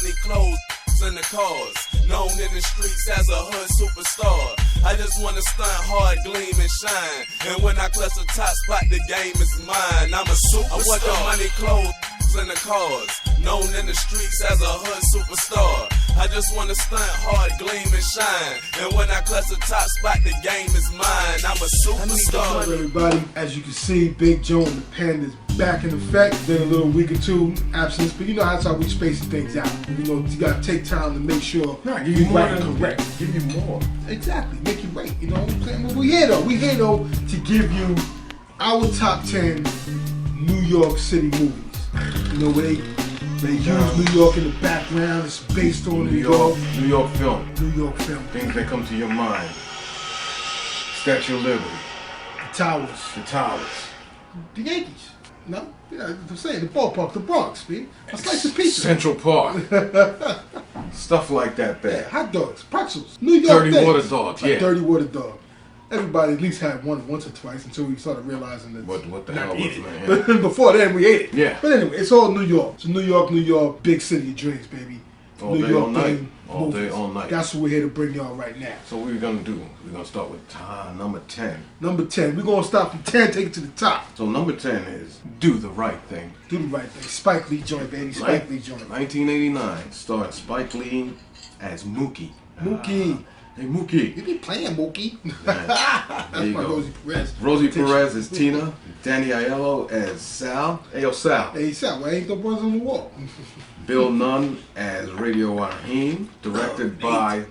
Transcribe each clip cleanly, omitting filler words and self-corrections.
money, clothes, and the cars. Known in the streets as a hood superstar. I just wanna stunt hard, gleam and shine. And when I clutch the top spot, the game is mine. I'm a superstar. I want the money, clothes, and the cars. Known in the streets as a hood superstar. I just wanna stunt hard, gleam and shine. And when I clutch the top spot, the game is mine. I'm a superstar. Hello everybody, as you can see, Big Joe and the Panda is back in effect. Been a little week or two absence, but you know that's how we spacing things out. You know, you gotta take time to make sure give you more right and correct. Give you more. Exactly, make you wait. You know what I'm saying? But we're here though to give you our top 10 New York City movies. You know, where they use New York in the background. It's based on New York. New York film. New York film. Things that come to your mind. Statue of Liberty. The Towers. The Towers. The Yankees. No? Yeah, I'm saying the ballpark, the Bronx, man. A slice of pizza. Central Park. Stuff like that there. Yeah, hot dogs, pretzels, New York Dirty things. water dog, yeah. Dirty water dog. Everybody at least had one once or twice until we started realizing that What the hell was it, man? But before then, we ate it. Yeah. But anyway, it's all New York. It's New York, big city of dreams, baby. All New day, York all night. thing, All day, movies. all night. That's what we're here to bring y'all right now. So what we're gonna do? We're gonna start with number 10. Number 10. We're gonna start from 10, take it to the top. So number 10 is Do the Right Thing. Do the right thing. Spike Lee joint, baby. Spike Lee joint. 1989, starred Spike Lee as Mookie. Mookie. Hey Mookie. You be playing Mookie. There That's you my go. Rosie Perez. Rosie Perez as Tina. Danny Aiello as Sal. Hey yo Sal. Hey, Sal, why ain't the brothers on the wall? Bill Nunn as Radio Raheem. Directed by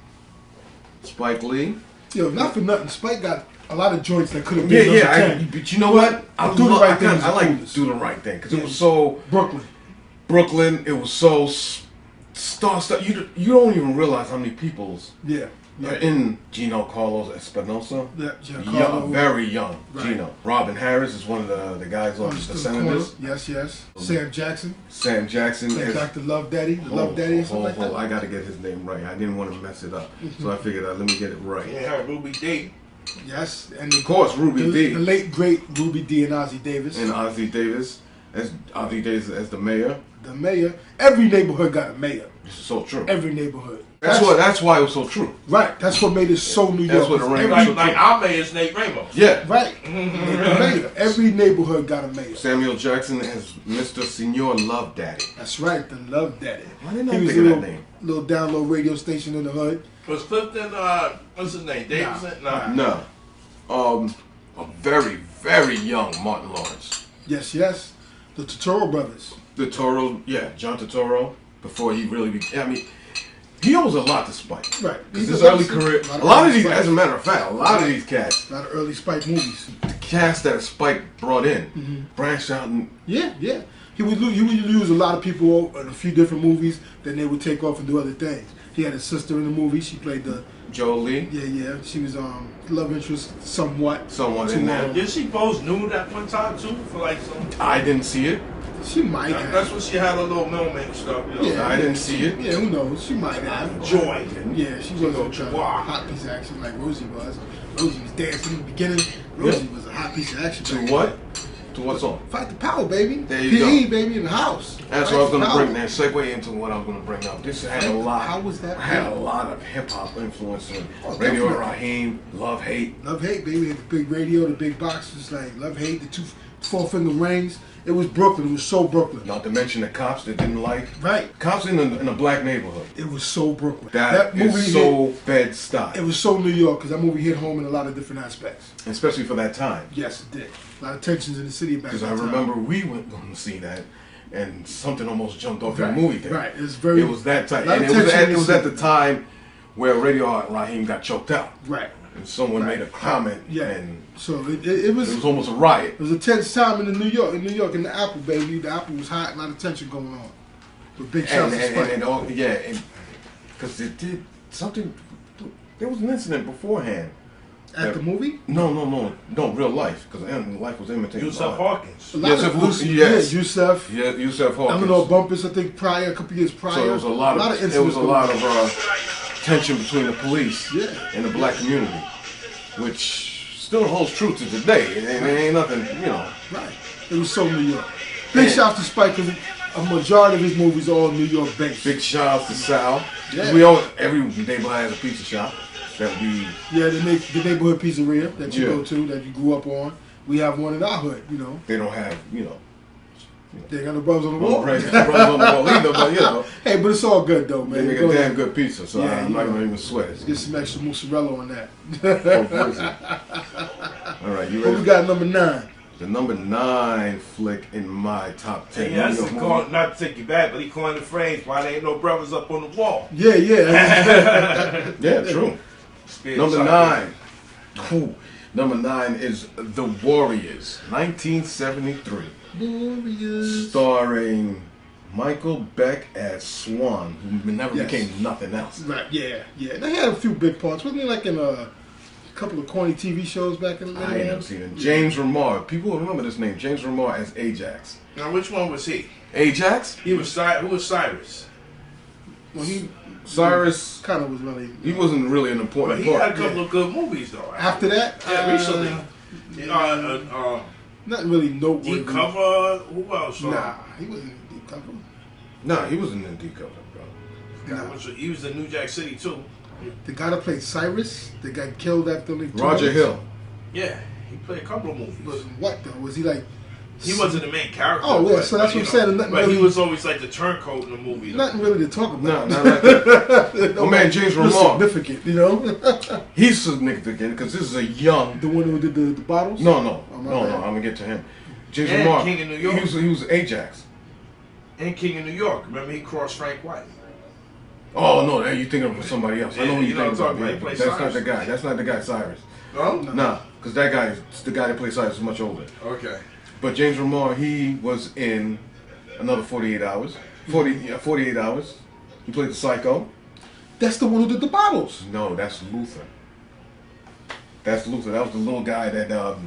Spike Lee. Yo, not for nothing, Spike got a lot of joints that could have been number 10. But you know what? I Do the Right Thing is I like coolest. Do the Right Thing because it was so Brooklyn. It was so star stuff. You don't even realize how many people's Yeah. are in Gino Carlos Espinosa. Yeah, Young, very young. Right. Gino. Robin Harris is one of the guys on The Senators. Yes. Sam Jackson. Sam Jackson Like is Dr. Love Daddy. The Love Daddy or something like that. I gotta get his name right. I didn't want to mess it up. So I figured out, let me get it right. Yeah, Ruby D. Yes. And Of course, Ruby D. The late, great Ruby D and Ozzie Davis. And Ozzie Davis. As Ozzie Davis as the mayor. The mayor. Every neighborhood got a mayor. It's so true. Every neighborhood. That's why it was so true. Right. That's what made it so New York. That's what it rang. Like our mayor's Nate Ramos. Yeah. Right. The mayor. Every neighborhood got a mayor. Samuel Jackson as Mr. Senor Love Daddy. That's right. The Love Daddy. Why didn't I He was think a of that name? little download radio station in the hood. Was Clifton, what's his name? Davidson? Nah. No. A very, very young Martin Lawrence. Yes. The Totoro brothers. The Toro, yeah, John Turturro, before he really became, I mean, he owes a lot to Spike. Right. Because his early career, a lot of these, as a matter of fact, a lot of these cats, A lot of early Spike movies. the cast that Spike brought in, branched out and, Yeah. He would use a lot of people in a few different movies, then they would take off and do other things. He had a sister in the movie. She played the Jolie, She was love interest somewhat. someone To, in there. Did she pose nude at one time too? For like some. I didn't see it. She might That's have. when she had a little milkman stuff. You know? Yeah. I didn't see it. Yeah, who knows? She might have. Joy. Yeah, she wasn't a Wow. hot piece of action like Rosie was. Rosie was dancing in the beginning. Rosie was a hot piece of action. To back what? then. To what song? Fight the power, baby. There you PE, go. baby, in the house. That's Fight what I was the going to power. bring there. Segue into what I was going to bring up. This had a lot. How was that? Had a lot of hip hop influence in Oh, Radio definitely. Raheem, Love Hate. Love Hate, baby. We had the big radio, the big boxes, like Love Hate, the 2 4-finger rings. It was Brooklyn. It was so Brooklyn. Not to mention the cops that didn't like. Right. Cops in a black neighborhood. It was so Brooklyn. That movie is so hit, Bed-Stuy. it was so New York because that movie hit home in a lot of different aspects. Especially for that time. Yes, it did. A lot of tensions in the city back Because then. I remember we went to see that and something almost jumped off your Right, movie theater. right. It was very- It was that time. a lot And of it was, tension at, in it the was at the city. time where Radio Raheem got choked out. Right. And someone Right. made a comment. Yeah. And So it was. it was almost a riot. It was a tense time in New York, in the Apple, baby. The Apple was hot, a lot of tension going on. But big shots to Spike. Because it did something. There was an incident beforehand. At the movie? No, real life. Because life was imitating Yusuf art. Hawkins. A lot Yusuf of Hawkins, yeah, yes. Yusuf. Yeah, Yusuf Hawkins. I'm gonna bumpers. I think a couple years prior. So there was a lot of incidents going on. tension between the police Yeah. and the black community, which still holds true to today. It ain't nothing, you know. Right. It was so New York. Big shout to Spike because a majority of his movies are all New York based. Big shout outs to Sal. Yeah. We all every neighborhood has a pizza shop that we. Yeah, the neighborhood pizzeria that you Yeah. go to, that you grew up on. We have one in our hood, you know. They don't have They got the brothers on the no wall. brothers on the wall either, but Hey, but it's all good though, they man. make Go a damn ahead. good pizza, so Yeah, I'm you not know. gonna even sweat. Get some extra mozzarella on that. All right, you What we ready? got number 9? The number 9 flick in my top 10. Hey, that's New York a movie. call, not to take you back, but he coined the phrase, why there ain't no brothers up on the wall? Yeah. Yeah, true. Spirit Number side. 9. Cool. Number 9 is The Warriors, 1973. Warriors. Starring Michael Beck as Swan, who never Yes. became nothing else. Right, yeah. They had a few big parts. Wasn't he like in a couple of corny TV shows back in the day? I ain't never seen it. James Remar. People will remember this name. James Remar as Ajax. Now, which one was he? Ajax? Who was Cyrus? Well, he Cyrus. kind of was really. He wasn't really an But important he had a part. couple of good movies, though. After that, Yeah, recently. nothing really noteworthy. Deep Cover. Who else? Nah, he wasn't in deep cover. No, he wasn't in deep cover, bro. He was in New Jack City, too. The guy that played Cyrus, that got killed after like 2 Roger months? Hill. Yeah, he played a couple of movies. Was what though? Was he like? He wasn't the main character. Oh, yeah, but, so that's but, what I'm saying, know, nothing But he really- was always like the turncoat in the movie. though. Nothing really to talk about. No, not like that. No, My man James just Remar. significant, you know. He's significant because this is a young. The one who did the bottles. No, Oh, my no. bad. I'm gonna get to him. James And Remar. King of New York. He was Ajax. And King of New York. Remember, he crossed Frank White. Oh no, you thinking of somebody else. I know Yeah, who you you know think what I'm about. talking Yeah, about. He plays that's not Cyrus. the guy. That's not the guy Cyrus. No? Nah, because that guy, the guy that plays Cyrus, is much older. Okay. But James Remar, he was in another 48 Hours. 48 Hours. He played the Psycho. That's the one who did the bottles. No, that's Luther. That's Luther. That was the little guy that oh,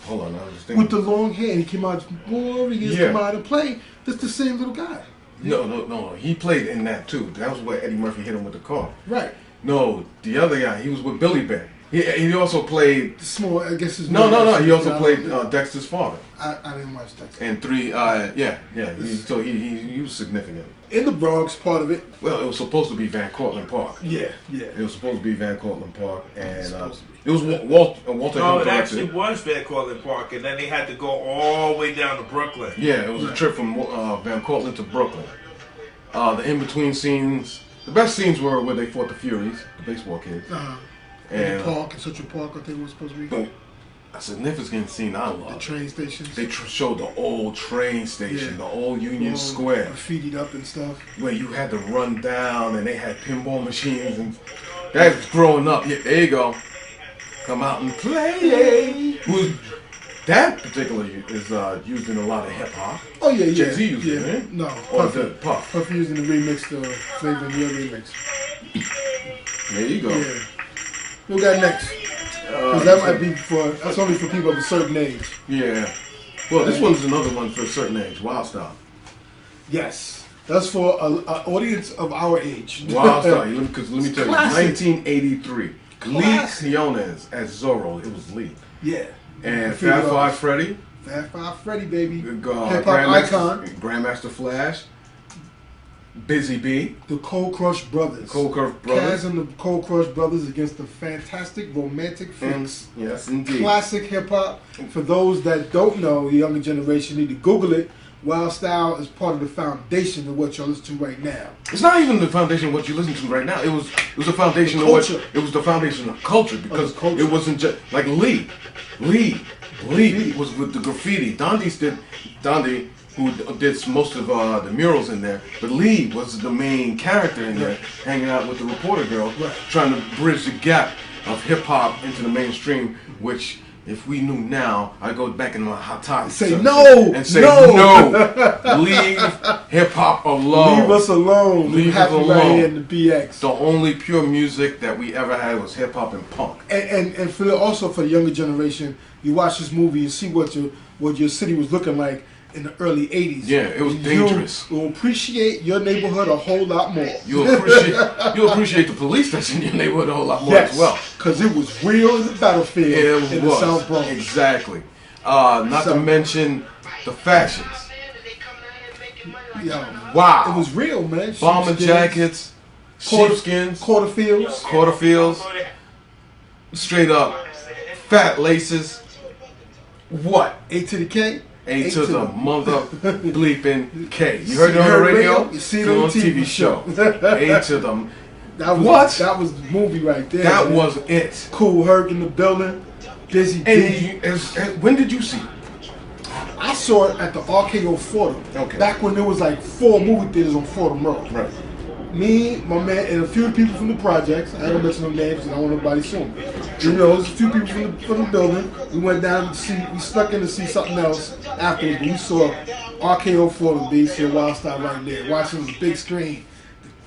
hold on, I was thinking. With the long hair, he came out. Warriors Yeah. come out and play. That's the same little guy. No. He played in that too. That was where Eddie Murphy hit him with the car. Right. No, the other guy, he was with Billy Bear. He also played. The small, I guess. His No. He also Yeah, played Dexter's father. I didn't watch that. And 3. Yeah. So he was significant. In the Bronx, part of it. Well, it was supposed to be Van Cortlandt Park. Yeah. It was supposed to be Van Cortlandt Park, and Supposed to be. it was Walter No, Hill it actually directed. was Van Cortlandt Park, and then they had to go all the way down to Brooklyn. Yeah, it was a trip from Van Cortlandt to Brooklyn. The in-between scenes, the best scenes were where they fought the Furies, the baseball kids. In And the park, in Central Park, I think it was supposed to be. but a significant scene I The love. train stations. They showed the old train station, Yeah. the old Union All Square, graffitied up and stuff. where you had to run down and they had pinball machines and that was growing up. Yeah, there you go. Come out and play. That particular is used in a lot of hip hop. Oh yeah. Jay-Z used it, yeah. right? No, Or Puffy. the Puff. Puffy using the remix, the Flavor in Your remix. There you go. Yeah. Who got next? Because that might be that's only for people of a certain age. Yeah. Well, this one's another one for a certain age. Wild Style. Yes. That's for an audience of our age. Wild Style. Because let me tell you, Classic. 1983. Classic. Lee Siones as Zorro. It was Lee. Yeah. And Figure Fat out. Five Freddy. Fat Five Freddy, baby. Hip Hop Grandmaster, icon. Grandmaster Flash. Busy Bee. The Cold Crush Brothers. Cold Crush Kaz Brothers. and the Cold Crush Brothers against the Fantastic Romantic Fix. Yes, indeed. Classic hip hop. For those that don't know, the younger generation need to Google it. Wild Style is part of the foundation of what you're listening to right now. It's not even the foundation of what you listen to right now. It was the foundation The of what culture. it was the foundation of culture because culture. it wasn't just like Lee was with the graffiti. Dondi who did most of the murals in there, but Lee was the main character in there, hanging out with the reporter girl, Right. trying to bridge the gap of hip hop into the mainstream, which. If we knew now, I'd go back in my hot topic. Say no! And say No! no! Leave hip hop alone. Leave us alone. Leave us Happy right alone. here in the BX. The only pure music that we ever had was hip hop and punk. And for also for the younger generation, you watch this movie, you see what your city was looking like in the early '80s. Yeah, it was dangerous. You will appreciate your neighborhood a whole lot more. You'll appreciate the police that's in your neighborhood a whole lot more as well. because it was real in the battlefield It in the was South Bronx. exactly. Not So- to mention The fashions. Yo, Wow. it was real, man. Bomber Sheepskins, jackets, sheepskins, quarterfields. straight up, fat laces. What? A to the K. A to the mother bleeping K. You heard it on the radio? You see it on the TV show. A to the. That was, What? That was the movie right there. That man. was it. Cool Herc in the building. Busy D. And when did you see it? I saw it at the RKO Fordham. Okay. Back when there was like 4 movie theaters on Fordham Road. Right. Me, my man, and a few people from the projects. I ain't gonna mention no names because I don't want nobody suing me. You know, there's a few people from the building. We went down to see, we snuck in to see something else afterwards. But we saw RKO Fordham, BC Wild Style right there. Watching the big screen.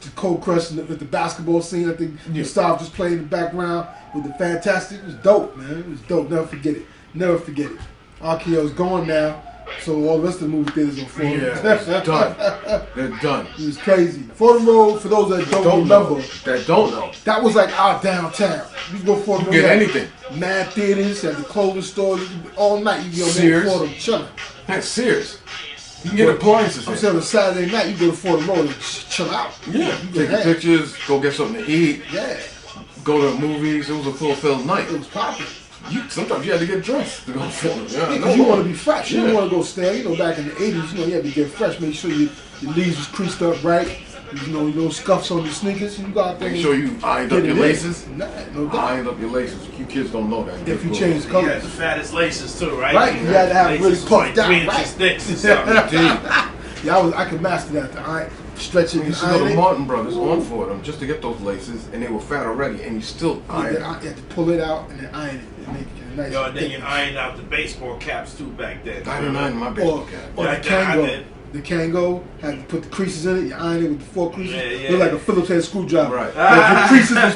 The Cold Crush with the basketball scene. I think Gustav just played in the background with the Fantastic. It was dope, man. It was dope. Never forget it. Never forget it. RKO's gone now. So all the rest of the movie theaters are Fordham. Yeah, it's done. They're done. It was crazy. Fordham Road, for those that don't remember, that don't know, that was like our downtown. You go Fordham Road. get anything. Mad theaters, at the clothing store, all night you go to Sears. Fordham chilling. That's Sears. You can get appliances I'm there. saying on Saturday night you go to Fordham Road and chill out. Yeah, You take get pictures, go get something to eat, Yeah, go to the movies. It was a fulfilled night. it was popping. Sometimes you had to get dressed to go film. Yeah, Because you want to be fresh. You Yeah. don't want to go stale. You know, back in the 80s, you know, you had to get fresh. Make sure your leaves was creased up right. You know, no scuffs on your sneakers. You go out there. Make sure you ironed up get your it in. laces. Nah, no doubt. Ironed up your laces. You kids don't know that. If you Cool. change You colors. had the fattest laces too, right? Right, you had to have it really Laces puffed like down, 3 inches right. thick or something. Yeah, I could master that. I stretch it We and used to go iron to it. Martin Brothers on for them just to get those laces, and they were fat already, and you still You iron. had to pull it out and then iron it and make it nice. Yo, and and then thick. you ironed out the baseball caps too back then. I didn't iron my Or, baseball cap. or Yeah, the I Kango. did. The Kango had to put the creases in it. You iron it with the 4 creases. Yeah. Look like a Phillips head screwdriver. Right. If the creases was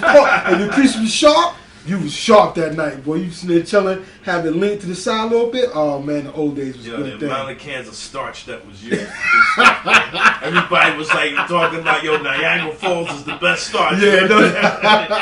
if the creases was sharp, you was sharp that night, boy. You sitting there chilling, have it leaned to the side a little bit. Oh man, the old days was Yo, good the thing. amount of cans of starch that was used. Everybody was like talking about, yo, Niagara Falls is the best starch. Yeah, no.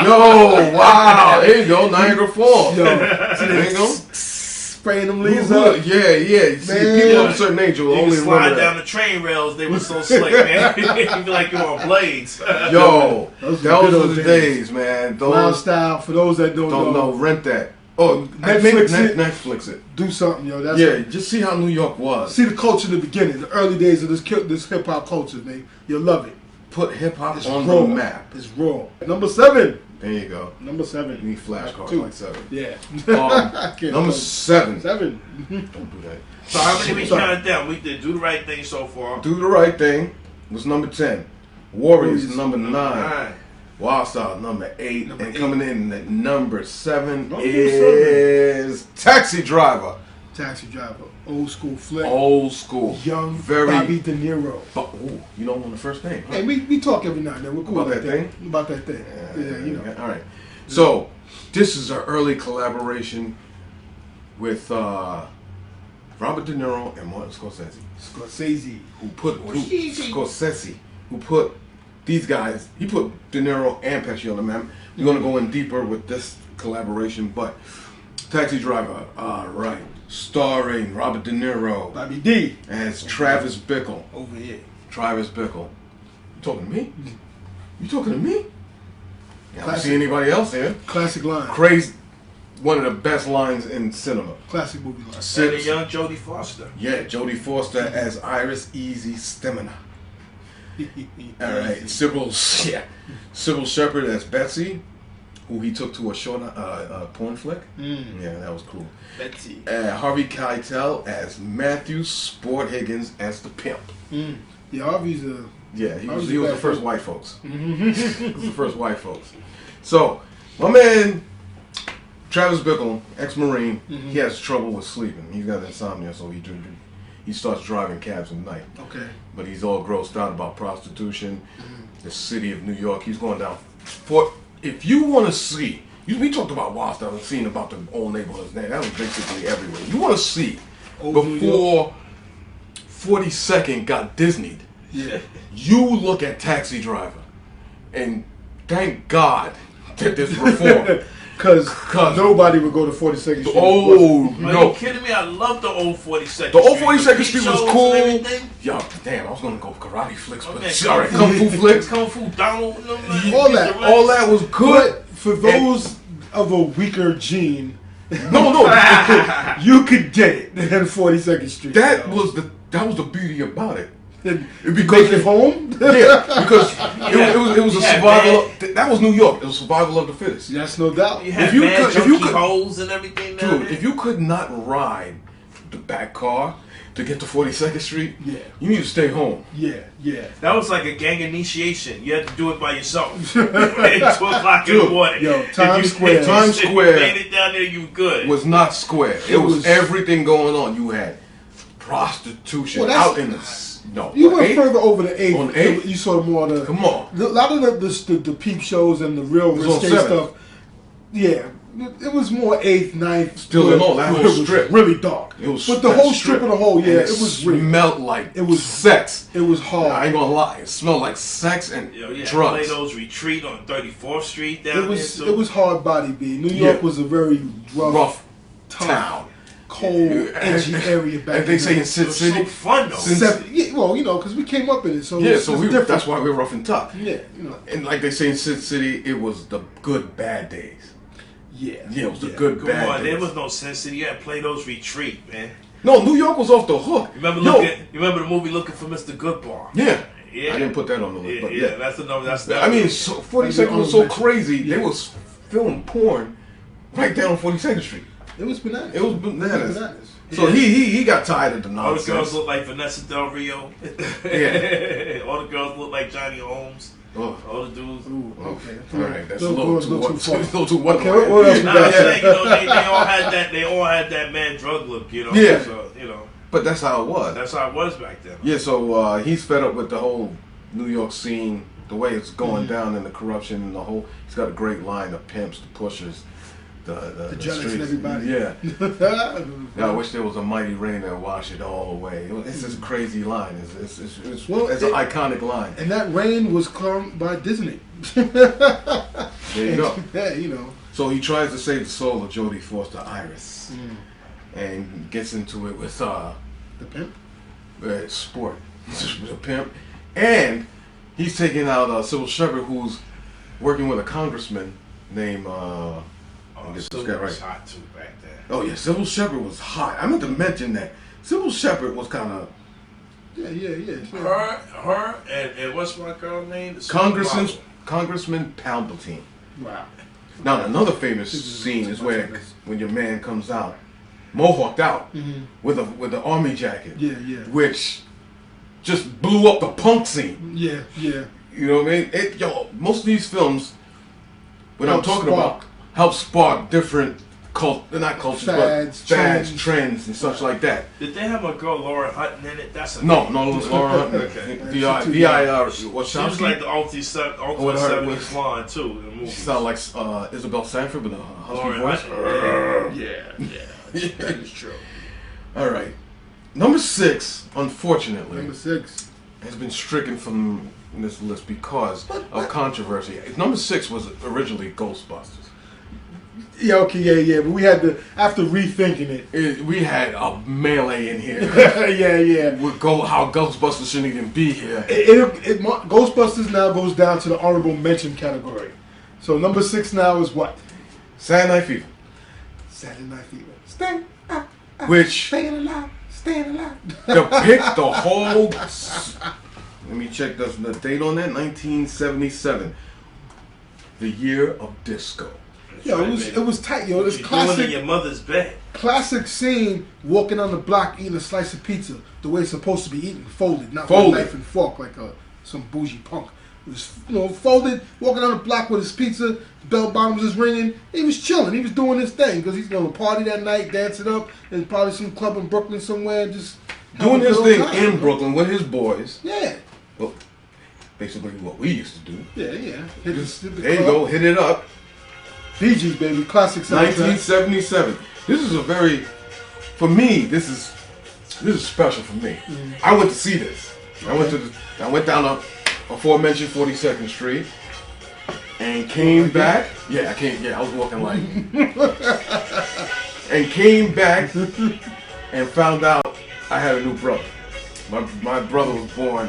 Yo, wow, there you go, Niagara Falls. Yo, There you go. spraying them leaves up. Yeah, yeah. See, Man. people of a certain age will You only could slide remember down that. the train rails, they were so slick, man. You feel like you're on blades. Yo, Those those were good were old the days. days, man. Wild Those Style, for those that don't know, rent that. Oh, Netflix it. Netflix it. do something, yo. That's Yeah, just see how New York was. see the culture in the beginning, the early days of this hip hop culture, man. You'll love it. Put hip hop It's on raw. the map. It's raw. Number 7. There you go. Number 7. You need flashcards Two. like 7. Yeah. Um, Can't number tell. 7. 7. Don't do that. So how many we Sorry. counted down? We did Do the Right Thing so far. Do the Right Thing was number 10. Warriors Warriors, number 9. 9. Wild Style number 8. Number And 8. coming in at number 7 Number is Taxi Driver. Taxi Driver. Old school flick. Old school. Young Very. Bobby De Niro. But, ooh, you don't know the first name. Huh? Hey, we talk every now and then. We're cool About like that thing? About that thing. Yeah, you know. All right. So, this is an early collaboration with Robert De Niro and Martin Scorsese. Scorsese. Who put these guys, he put De Niro and Pesci on the map. We're going to go in deeper with this collaboration, but Taxi Driver, right, starring Robert De Niro Bobby D. as Travis Bickle. Over here. Travis Bickle. You talking to me? You talking to me? I don't Classic. see anybody else here. Classic line. Crazy. One of the best lines in cinema. Classic movie line. And the Six. young Jodie Foster. Yeah, Jodie Foster as Iris Easy Stamina. All right, Sybil Shepherd as Betsy, who he took to a short porn flick. Yeah, that was cool. Betsy. Harvey Keitel as Matthew Sport Higgins as the pimp. Yeah, Harvey's a... Yeah, he was Harvey's the a bad first fool. white folks. He was the first white folks. So, my man, Travis Bickle, ex-Marine, he has trouble with sleeping. He's got insomnia, so he starts driving cabs at night. Okay. But he's all grossed out about prostitution, the city of New York. He's going down. If you want to see, we talked about Wild Style and seeing about the old neighborhoods. That was basically everywhere. You want to see Old New before 42nd got Disneyed. Yeah. You look at Taxi Driver, and thank God that there's reform. Because nobody would go to 42nd Street. Oh, Are no. you kidding me? I love the old 42nd The old Street. 42nd Street was shows cool. and everything. Yo, damn, I was gonna go karate flicks, but Okay, sorry, kung fu flicks. Kung Fu Donald. And them, man. All that. All that was good. But for those of a weaker gene, No, you could get it in 42nd Street. that was the beauty about it. And Because make it home? Yeah, because it was a Yeah, survival. That was New York. It was survival of the fittest. Yes, no doubt. You had If you mad could- if you junky could- holes and everything. down Dude, there. if you could not ride the back car to get to 42nd Street, Yeah. you need to stay home. Yeah. That was like a gang initiation. You had to do it by yourself. At 2 o'clock in the Dude, morning. yo, If Times you- Square. if Times you Square made it down there, you were good. It was not square. It was everything going on. You had prostitution Well, that's- out in the no. You on went 8th? further over the 8th. On 8th? You saw more of the. Come on. A lot of the peep shows and the real was on risque 7th. stuff. Yeah. It was more 8th, 9th. Still in all, that where whole it was strip. really dark. It was But the that whole strip of the whole, yeah, And it was really. smelled like It was- sex. It was I hard. ain't gonna lie. It smelled like sex and Yo, yeah, drugs. Plato's Retreat on 34th Street down It was there. it was hard body B. New York Yeah. was a very rough, tough, town. cold, Yeah. edgy area back And they then. say in It Sin was so City. fun though. Yeah, well, because we came up in it, so Yeah, it's so different. that's why we're rough and tough. Yeah, And like they say in Sin City, it was the good bad days. yeah, Yeah, it was the good Come bad on, days. there was no Sin City. You had Plato's Retreat, man. No, New York was off the hook. You remember Yo, you remember the movie Looking for Mr. Goodbar? Yeah. Yeah. I didn't put that on the list, Yeah, but yeah, yeah. that's another. That's I mean, so 42nd was so crazy. Yeah. They was filming porn right down on 42nd Street. It was bananas. It was bananas. bananas. So he got tired of the all the girls nonsense. look like Vanessa Del Rio. Yeah. All the girls look like Johnny Holmes. Oh, All the dudes. Ooh, oh, okay. all right, that's a Don't little go too, too what, far. a little too what? Okay, what else we Nah, got? I'm saying, you know, they all had that. They all had that man drug look, you know. Yeah. So, you know, But that's how it was. that's how it was back then. Yeah, so he's fed up with the whole New York scene, the way it's going down, and the corruption and the whole. He's got a great line of pimps, the pushers, the Jealous and streets. everybody. Yeah. Yeah, I wish there was a mighty rain that washed it all away. It's this crazy line. It's Well, an iconic line. And that rain was come by Disney. There you go. Yeah, you know. So he tries to save the soul of Jodie Foster Iris, and gets into it with The pimp. sport. He's just a pimp, and he's taking out Sybil Shepherd, who's working with a congressman named. Oh, Get this Silver guy was right. hot too back then. Oh yeah, Sybil Shepherd was hot. I meant to mention that. Sybil Shepherd was kind of Yeah. Her and what's my girl name? The Congressman Palpatine. Wow. Now another famous scene is where when your man comes out, mohawked out with the army jacket, Yeah. which just blew up the punk scene. Yeah. You know what I mean? Most of these films, what I'm Help talking spark. about, help spark different not cultures, Fads, but fads, trends. trends, and such like that. Did they have a girl Laura Hutton in it? That's a No, Laura Hunt. Okay. VIR. She What's was like the ultimate What her- 70s blonde too in the movie. She sounded like Isabel Sanford with a husky Laura voice. Yeah. Hutton. That is true. All right. Number 6, unfortunately, Number 6. has been stricken from this list because of controversy. Number 6 was originally Ghostbusters. Yeah. Okay. Yeah. But we had to after rethinking it. We had a melee in here. Yeah. With how Ghostbusters shouldn't even be here. Ghostbusters now goes down to the honorable mention category. So number 6 now is what? Saturday Night Fever, Saturday Night Fever. Stay up, which staying alive, staying alive. depict the whole. Let me check the date on that. 1977, the year of disco. Yo, it was tight, yo. It's What you doing in classic. your mother's bed? Classic scene, walking on the block eating a slice of pizza the way it's supposed to be eaten, folded, not Folded. with a knife and fork like some bougie punk. It was, folded, walking on the block with his pizza, bell bottoms was ringing. He was chilling. He was doing his thing because he's going to party that night, dance it up, and probably some club in Brooklyn somewhere, and just Doing have a his good thing old time. in Brooklyn with his boys. Yeah, Well, basically what we used to do. yeah. Hit the There you club. go, hit it up. Bee Gees, baby, classic soundtrack. 1977. This is a very, for me, this is special for me. I went to see this. I went down the aforementioned 42nd Street. and came back. Yeah, I came. Yeah, I was walking like, and came back and found out I had a new brother. My brother was born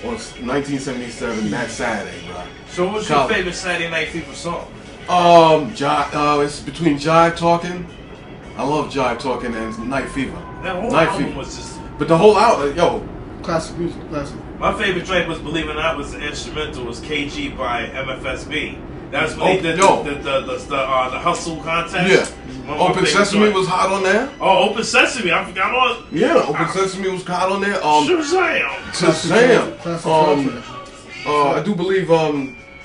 on 1977 that Saturday, bro. So what's your favorite Saturday Night Fever song? It's between Jive Talking. I love Jive Talking and Night Fever. That whole Night album Fever. was just... But the whole album, yo. Classic music, classic. My favorite track was, believe it or not, was the instrumental, was KG by MFSB. That's when they did the hustle contest. Yeah. Open Sesame was hot on there. Oh, Open Sesame, I forgot all. Yeah, Open Sesame was hot on there. Shazam. I do believe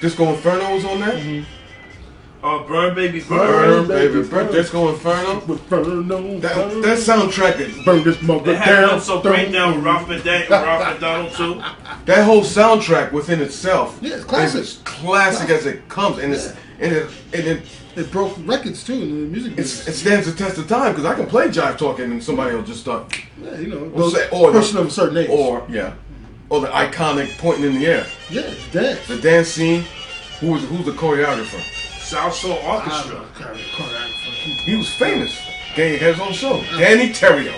Disco Inferno was on there. Mm-hmm. Burn Baby Burn. Burn. Disco Inferno. That soundtrack is burn this mother they had down. Also Breakdown with Ralph McDonald too. That whole soundtrack within itself it's classic. is as classic as it comes, and it broke records too in the music it business. stands the test of time because I can play Jive Talking and somebody will just start. Yeah, you know, Or person of a certain age. Or the iconic pointing in the air. Yeah, dance. The dance scene. Who's the choreographer? South Soul Orchestra. He was famous. He had his own show. Danny Terrio.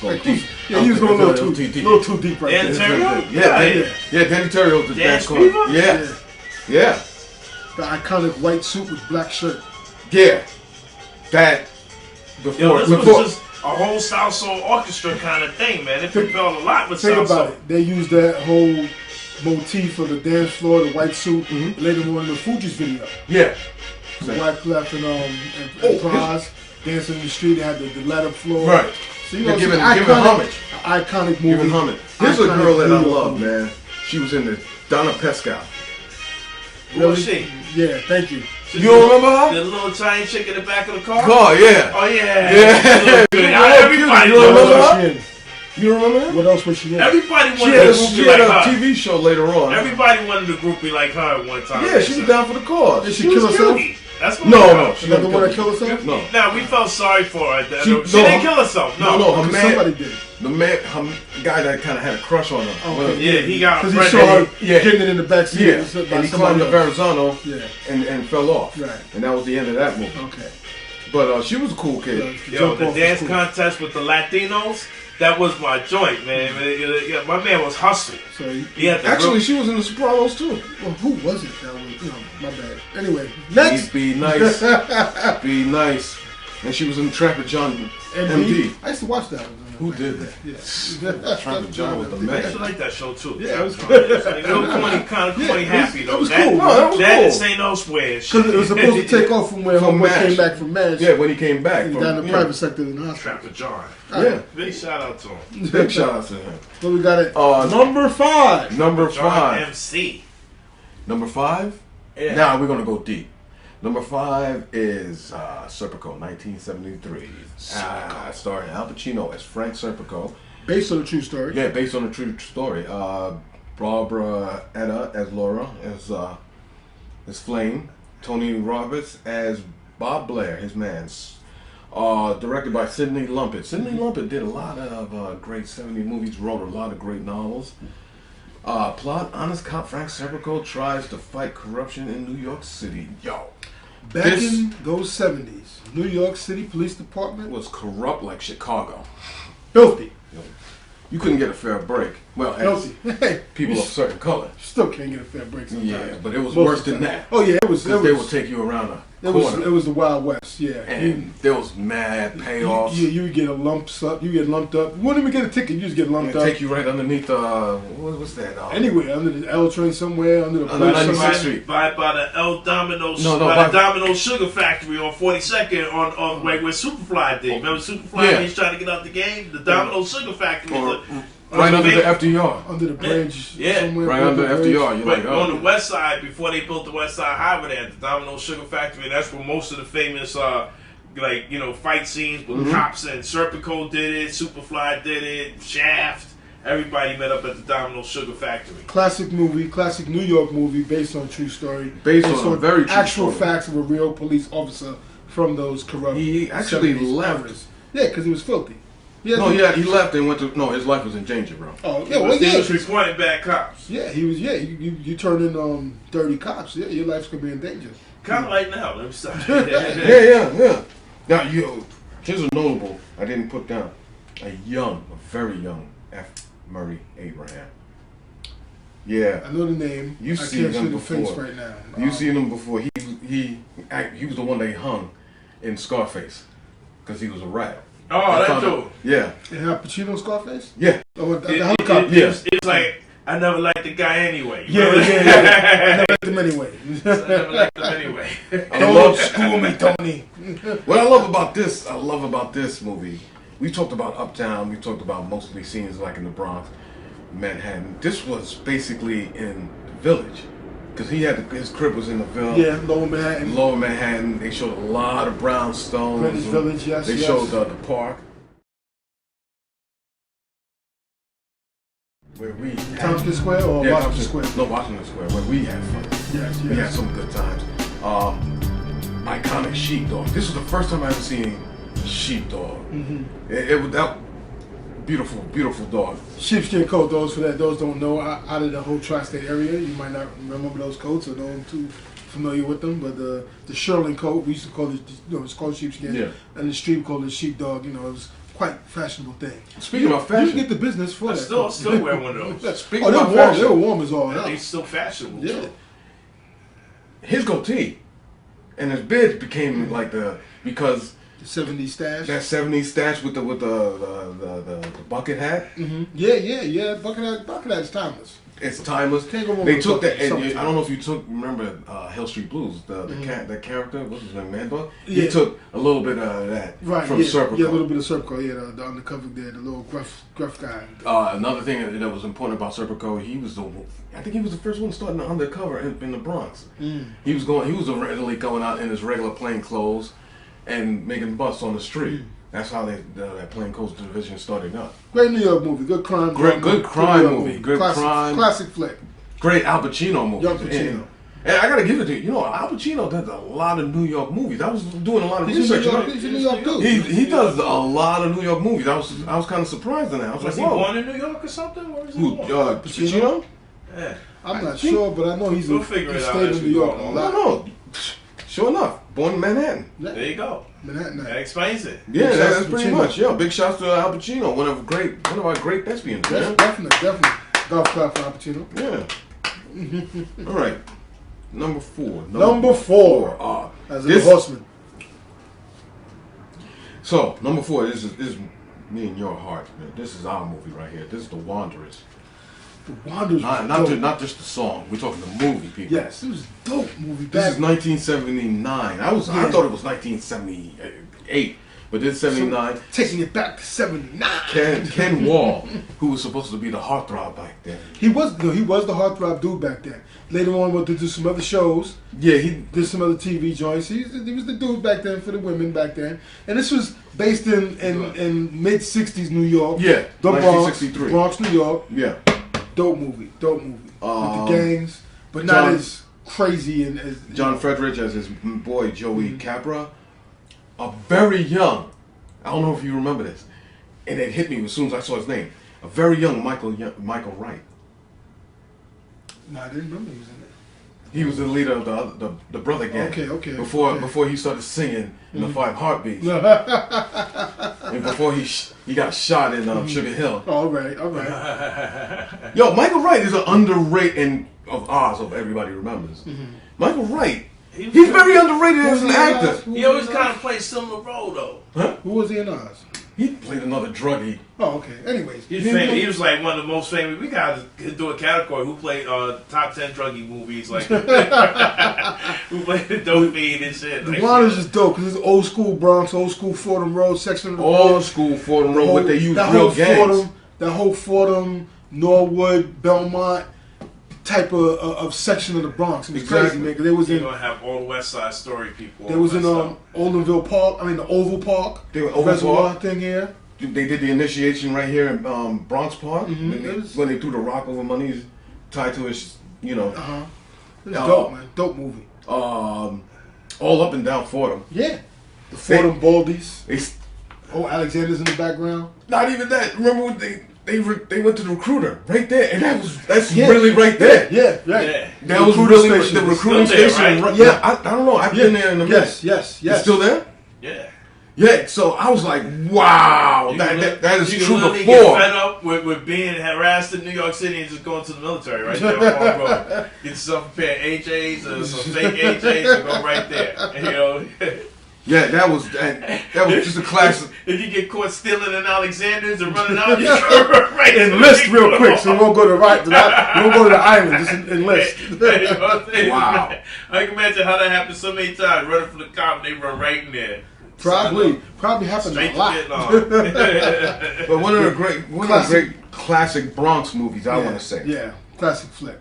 Yeah, he was going a little too deep right Danny there. Terrio? Yeah, Danny Terrio was the dance Fever? choreographer. Yeah. The iconic white suit with black shirt. Yeah. That before This was just a whole South Soul Orchestra kind of thing, man. It propelled a lot with South Soul. Think about it. They used that whole motif of the dance floor, the white suit, later on in the Fugees video. Yeah. The White Left and Praz dancing in the street. They had the ladder floor. Right. So you know, giving homage. Iconic movie. Giving homage. Here's a girl that I love, man. She was in the Donna Pescow. Who was she? Yeah, thank you. You don't remember her? The little Italian chick in the back of the car? Yeah. Oh, yeah. Yeah. Everybody You remember was. her? You remember her? What else was she in? Everybody She wanted had a a groupie like her. TV show later on. Everybody wanted a groupie like her at one time. Yeah, she was down for the cause. Did she kill herself? Cutie. That's what No, she Another didn't one that killed herself? No. Now we felt sorry for her. She No, didn't kill herself. No. her man, somebody did. the guy that kind of had a crush on her. Okay. Yeah, he got a Because he friend. saw her Yeah. getting it in the back seat. Yeah, by and he somebody climbed the else. Verrazano Yeah. and fell off. Right. And that was the end of that movie. Okay. But she was a cool kid. Yo, the dance contest with the Latinos, that was my joint, man. Yeah, my man was hustling. So He had the Actually, she was in The Sopranos too. well, who was it? That was, my bad. Anyway, next. Be nice. Be nice. And she was in Trapper John MD. I used to watch that one. Who did that? Yeah. Trapper John was the I man. used to like that show too. Yeah, it was kind of corny, happy though. It was that, cool. that was that cool. and St. Elsewhere. Because it was supposed to take off from where From Homeboy MASH. came back from MASH. Yeah, when he came back. And from- down the yeah. private sector in the hospital. Trapper John. Yeah. Big shout out to him. Big shout out to him. So we got it. Number 5. Number John 5. MC. Number 5? Yeah. Now we're going to go deep. Number 5 is Serpico, 1973. Starring Al Pacino as Frank Serpico. Based on a true story. Yeah, based on a true story. Barbara Etta as Laura, as Flame. Tony Roberts as Bob Blair, his man. Directed by Sidney Lumpet. Sidney Lumpet did a lot of great 70s movies, wrote a lot of great novels. Plot: honest cop Frank Serpico tries to fight corruption in New York City. Yo. Back in those 70s, New York City Police Department was corrupt like Chicago. filthy. You couldn't get a fair break. Well, as Filthy. Hey, people you of certain color. still can't get a fair break sometimes. Yeah, but it was Most worse of the than time. that. Oh yeah, it was. Because they would take you around a corner. It was the Wild West. Yeah. And there was mad payoffs. You would get a lump sum. You get lumped up. You wouldn't even get a ticket. You just get lumped They up. take you right underneath what's that? Anywhere under the L train somewhere under the Under bridge 96th somewhere. Street. By the El Domino's, No, by by- the Domino's Sugar Factory on 42nd on where Superfly did. Remember Superfly Yeah. when he's trying to get out the game? The Domino's Sugar Factory. Or- was right under the big- FDR. Under the bridge. Yeah. Somewhere Right under under the bridge. FDR. You're But like, on the oh. west side, before they built the West Side Highway there, the Domino's Sugar Factory, that's where most of the famous, fight scenes with cops and Serpico did it, Superfly did it, Shaft. Everybody met up at the Domino's Sugar Factory. Classic movie, classic New York movie based on true story. Based on a very true actual story. facts of a real police officer from those corrupt. He actually 70s left. eras. Yeah, because he was filthy. Yeah, No, yeah, he left and went to. No, his life was in danger, bro. Oh, yeah, well, He yeah. was reporting bad cops. Yeah, he was. Yeah, you turn in dirty cops. Yeah, your life's gonna be in danger. Kind of like now. Let me stop. Yeah. Now, here's a notable. I didn't put down a very young F. Murray Abraham. Yeah, I know the name. You've I seen can't him see the face before. right now. You've seen him before. He was the one they hung in Scarface because he was a rat. Oh, that dude. Yeah. And Al Pacino Scarface? Yeah. Oh, the helicopter. It's like, I never liked the guy anyway. Yeah. I never liked him anyway. I never liked him anyway. Don't school me, Tony. What I love about this movie, we talked about Uptown, we talked about mostly scenes like in the Bronx, Manhattan. This was basically in the Village. Because his crib was in the Village. Yeah, Lower Manhattan. Lower Manhattan. They showed a lot of brownstones. Greenwich Village, yes. They showed the park. Where we Tompkins Square or Washington Square? No, Washington Square, where we had fun. Yes. We had some good times. Iconic sheepdog. This was the first time I ever seen sheepdog. Mm-hmm. It was that beautiful dog. Sheepskin coat, those don't know, out of the whole tri-state area, you might not remember those coats or know them too familiar with them, but the Sherling coat, we used to call it, it's called sheepskin, Yeah. and the street called it sheepdog, it was quite a fashionable thing. Speaking of fashion, you get the business for I that. still wear one of those. Speaking they're of warm, fashion, they were warm as all They hell. still fashionable. Yeah. too. his goatee and his beard became like because The 70s stash. that 70s stash with the bucket hat. Mm-hmm. Yeah. Bucket hat's timeless. It's timeless. Can't go wrong They with took that, bucket. and I don't know if you remember Hill Street Blues, that character, what's his name, Mad Dog? Yeah. He took a little bit of that Right, from yeah, Serpico. Yeah, a little bit of Serpico, yeah, the undercover there, the little gruff guy. Another thing that was important about Serpico, I think he was the first one starting undercover in the Bronx. He was originally going out in his regular plain clothes and making busts on the street. That's how that plain clothes division started up. Great New York movie, good crime. Good crime movie, good classic, crime. Classic flick. Great Al Pacino movie. Young Pacino. And I gotta give it to you. Al Pacino does a lot of New York movies. I was doing a lot of He's research. in New York too. He does a lot of New York movies. I was kind of surprised in that. I was Was like, he whoa. born in New York or something? Where was he Who? born? Pacino? Yeah. I'm not sure, but I know he's We'll figure it out stayed as in we New York go a along. lot. No. Sure enough, born in Manhattan. There you go. Manhattan. That explains it. Yeah, Big shouts that's to pretty Pacino. much. Yeah, big shouts to Al Pacino, one of our great thespians, man. Definitely. Golf clap for Al Pacino. Yeah. All right. Number 4. Number 4. As a horseman. So, number 4, this is me and your heart, man. This is our movie right here. This is The Wanderers. The Wanderers. Not just the song. We're talking the movie, people. Yes, it was a dope movie. This is 1979. I thought it was 1978, but this is 79. Taking it back to 79. Ken Wall, who was supposed to be the heartthrob back then. He was the heartthrob dude back then. Later on, went to do some other shows. Yeah, he did some other TV joints. He was the dude back then for the women back then. And this was based in mid '60s New York. Yeah, the 1963. Bronx, New York. Yeah, dope movie. With the gangs, but not as crazy and as John Frederick as his boy Joey Capra. A very young, I don't know if you remember this, and it hit me as soon as I saw his name. A very young Michael Wright. No, I didn't remember he was in there. He was the leader of the brother gang. Okay. Before he started singing in the 5 Heartbeats, and before he got shot in Sugar Hill. All right. Yo, Michael Wright is an underrated, and of Oz, of everybody remembers. Michael Wright, he's very underrated as an actor. He always kind of plays similar role though. Huh? Who was he in Oz? He played another druggie. Oh, okay. Anyways, He was like one of the most famous. We gotta do a category. Who played top 10 druggie movies? Like who played the dope fiend and shit. The Wanderers is dope because it's old school Bronx, old school Fordham Road section of the Old school Fordham Road, what they use real gangs. That whole Fordham, Norwood, Belmont type of section of the Bronx. It was crazy, man. Cause they was You're gonna have all West Side Story people. They was in Oldenville Park. The Oval Park. They were Oval Reservoir Park thing here. They did the initiation right here in Bronx Park. Mm-hmm. When they threw the rock over money tied to his, It was dope, man. Dope movie. All up and down Fordham. Yeah. The Fordham Baldies. Oh, Alexander's in the background. Not even that. Remember when they went to the recruiter right there, and that's really right there. Yeah, right. Yeah. That was really station. the recruiting Still there, station. right? Yeah. I don't know. I've been there in a minute. Yes. It's still there? Yeah. Yeah. So I was like, wow, You that can is true literally before. get fed up with being harassed in New York City and just going to the military right there on Park Road. Get yourself a pair of AJs or some fake AJs and go right there. You know. Yeah, that was just a classic. If you get caught stealing an Alexander's and running out, you go right to the Enlist big real quick, door. so we won't go to we won't go to the island. Just enlist. You know what I'm saying? Wow. I can imagine how that happens so many times. Running from the cop, and they run right in there. Probably happened Straight a to lot. Vietnam. But one of the great classic Bronx movies, I want to say. Yeah, classic flick.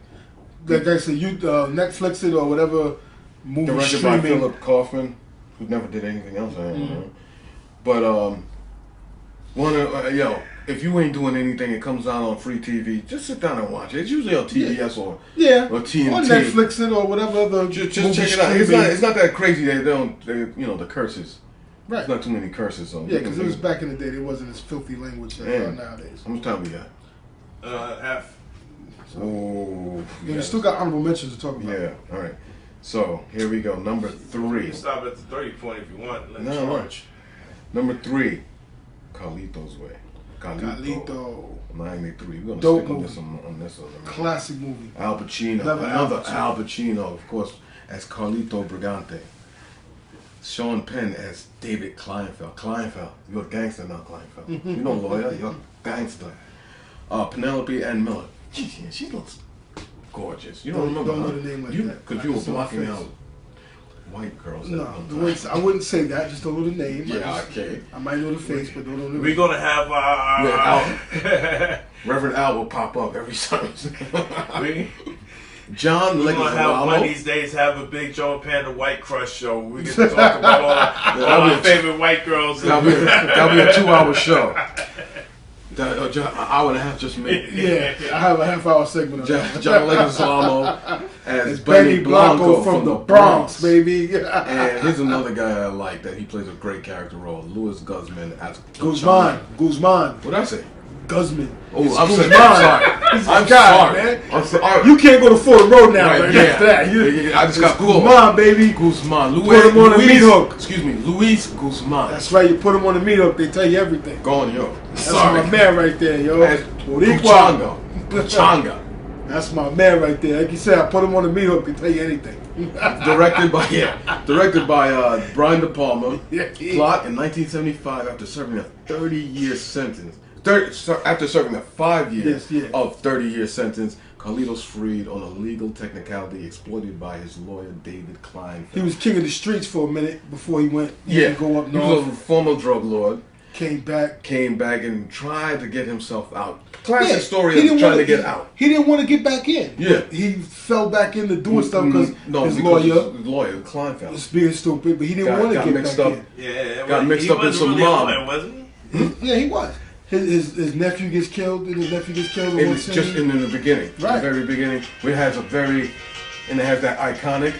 Like I said, you Netflix it or whatever movie Directed by streaming. Philip Kaufman, who never did anything else. I don't know. But if you ain't doing anything, it comes out on free TV. Just sit down and watch it. It's usually on TBS or TNT. Or Netflix it or whatever other. Just movie check it out. streaming. It's not that crazy. The curses. Right. There's not too many curses. So Yeah, because it was back in the day. There wasn't as filthy language as nowadays. How much time we got? Half. Oh, You still got honorable mentions to talk about. Yeah. All right. So here we go. Number You 3. can stop at the 30 point if you want. Let No, charge. Number 3. Carlito's Way. Carlito. Miami 3. We're gonna Dope stick on movie. this on this one. Classic movie. Al Pacino. Another Another Al Al Pacino, of course, as Carlito Brigante. Sean Penn as David Kleinfeld. Kleinfeld, you're a gangster now, Kleinfeld. You're no lawyer, you're a gangster. Penelope Ann Miller. She looks gorgeous. You don't remember Don't know her? the name like you, that. Because you were It's on my blocking face. out white girls. No, at one time. I wouldn't say that. Just don't know the name. Yeah, okay. I might know the face, but don't know the We're name. gonna have Reverend Al will pop up every Sunday. we John We're gonna have one of Leguizamo. these days have a Big Joe and Panda White Crush show. We get to talk about all our favorite white girls. That'll be a 2-hour show. An hour and a half just me. Yeah, I have a half-hour segment of that. John Leguizamo as It's Benny Blanco from the Bronx, baby. And here's another guy I like that he plays a great character role. Louis Guzman as Guzman. What did I say? Guzman. Oh, It's I'm Guzman. sorry. He's I'm a guy, sorry. man. I'm sorry. You can't go to Ford Road now, Right, right? yeah. After that. I just got cool. Guzman, baby. Guzman. Put him on the meat hook. Excuse me, Luis Guzman. That's right. You put him on the meat hook, they tell you everything. Go on, yo. That's Sorry. my man right there, yo. As Boricua. Puchanga. That's my man right there. Like you said, I put him on the meat hook, they tell you anything. Directed by Brian De Palma. Yeah. Plot in 1975 after serving a 30-year sentence. After serving a 5 years of 30-year sentence, Carlito's freed on a legal technicality exploited by his lawyer David Klein. He was king of the streets for a minute before he went Yeah, to go up he was a north. former drug lord. Came back And tried to get himself out. Classic story he of didn't trying wanna- to get out. He didn't want to get back in. Yeah. He fell back into doing stuff because his lawyer Kleinfeld was being stupid, but he didn't want to got get mixed back up. in. Yeah, Got mixed up in some really mob. lawyer, wasn't he? Yeah, he was. His nephew gets killed, and his nephew gets killed. It was just in the beginning, Right. the very beginning. We had and it has that iconic.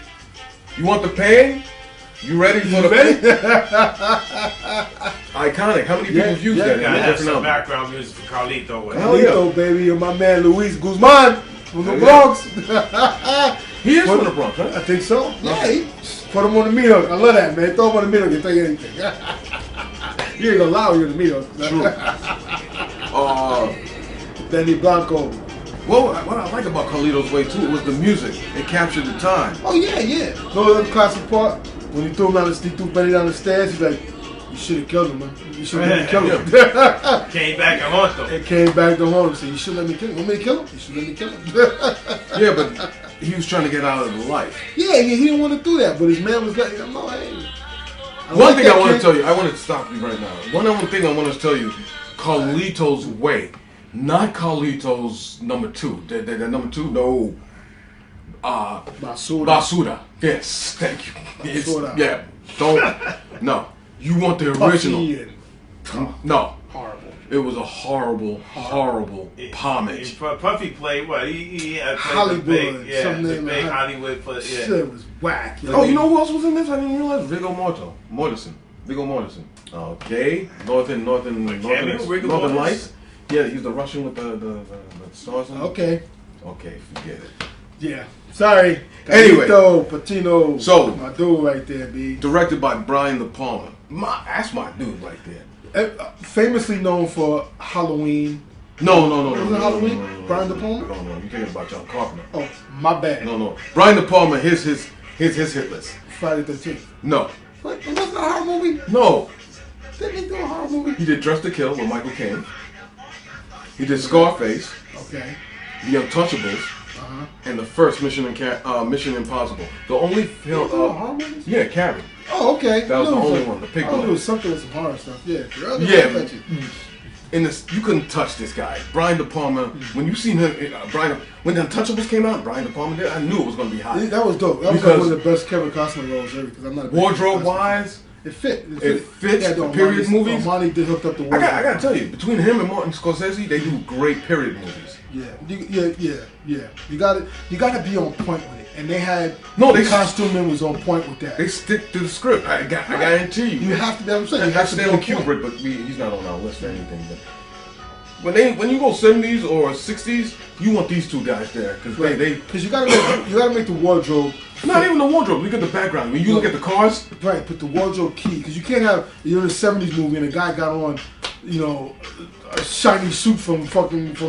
You want the pain? You ready for the ready? pain? Iconic. How many people use that? Gotta in have different some albums? background music for Carlito. Hell yeah. Carlito, baby, and my man Luis Guzman from the Yeah. Bronx. He is from the Bronx, I right? think so. Yeah, he put him on the meat hook. I love that, man. Throw him on the meat hook and tell you anything. You ain't gonna allow you on the meat hook. True. Benny Blanco. Well, what I like about Carlito's Way too was the music. It captured the time. Oh yeah, yeah. Know the classic part when he threw Benny down the stairs. He's like, "You should have killed him, man. You should have killed him." Came back and haunt them. It came back to haunt him. Said, "You should let me kill him. Want me to kill him? You should let me kill him." Yeah, but he was trying to get out of the life. Yeah, he didn't want to do that, but his man was like, "No, hey." One thing I want to tell you, I want to stop you right now. One other thing I want to tell you, Carlito's Way, not Carlito's number 2. The number 2, no. Basura. Yes, thank you. Basura. Yeah, don't. No, you want the original. No, Horrible. it was a horrible homage. Puffy played what? He had played Hollywood, the big, something the in big the- Hollywood. Shit was whack. Oh, you know who else was in this? I didn't realize Viggo Mortensen. Viggo Mortensen. Okay. Northern Viggo Lights. Yeah, he's the Russian with the stars on. Okay. Okay, forget it. Yeah. Sorry. Anyway. Pacino. So, my dude right there, B. Directed by Brian De Palma. That's my dude right there. Famously known for Halloween. No. Wasn't it Halloween? Brian De Palma? No, you're thinking about John Carpenter. Oh, my bad. No. Brian De Palma, his hit list. Friday the 13th. No. What? It wasn't a horror movie? No. Didn't he do a horror movie? He did Dress to Kill with Michael Caine. He did Scarface, Okay. The Untouchables, and the first Mission Impossible. The only film. horror movies? Yeah, Carrie. Oh, okay. That was the only one. The pig I knew one. it was something with some horror stuff. Yeah. Yeah. In this, you couldn't touch this guy, Brian De Palma. When you seen him, when The Untouchables came out, Brian De Palma did. I knew it was going to be hot. That was dope. That was like one of the best Kevin Costner roles ever. Because I'm not a big Wardrobe Costner wise, fan. It fit. It fits Yeah, the period movies. Armani did hook up the wardrobe. I gotta tell you, between him and Martin Scorsese, they do great period movies. Yeah. You gotta be on point with it. And they had the costuming was on point with that. They stick to the script. I guarantee you. You have to. That's what I'm saying. You have to be Stanley on point. Kubrick, but he's not on our list or anything. But when you go 70s or 60s, you want these two guys there because you gotta make the wardrobe. Not even the wardrobe. Look at the background. When you look at the cars, right? Put the wardrobe key because you can't have in a 70s movie and a guy got on, a shiny suit from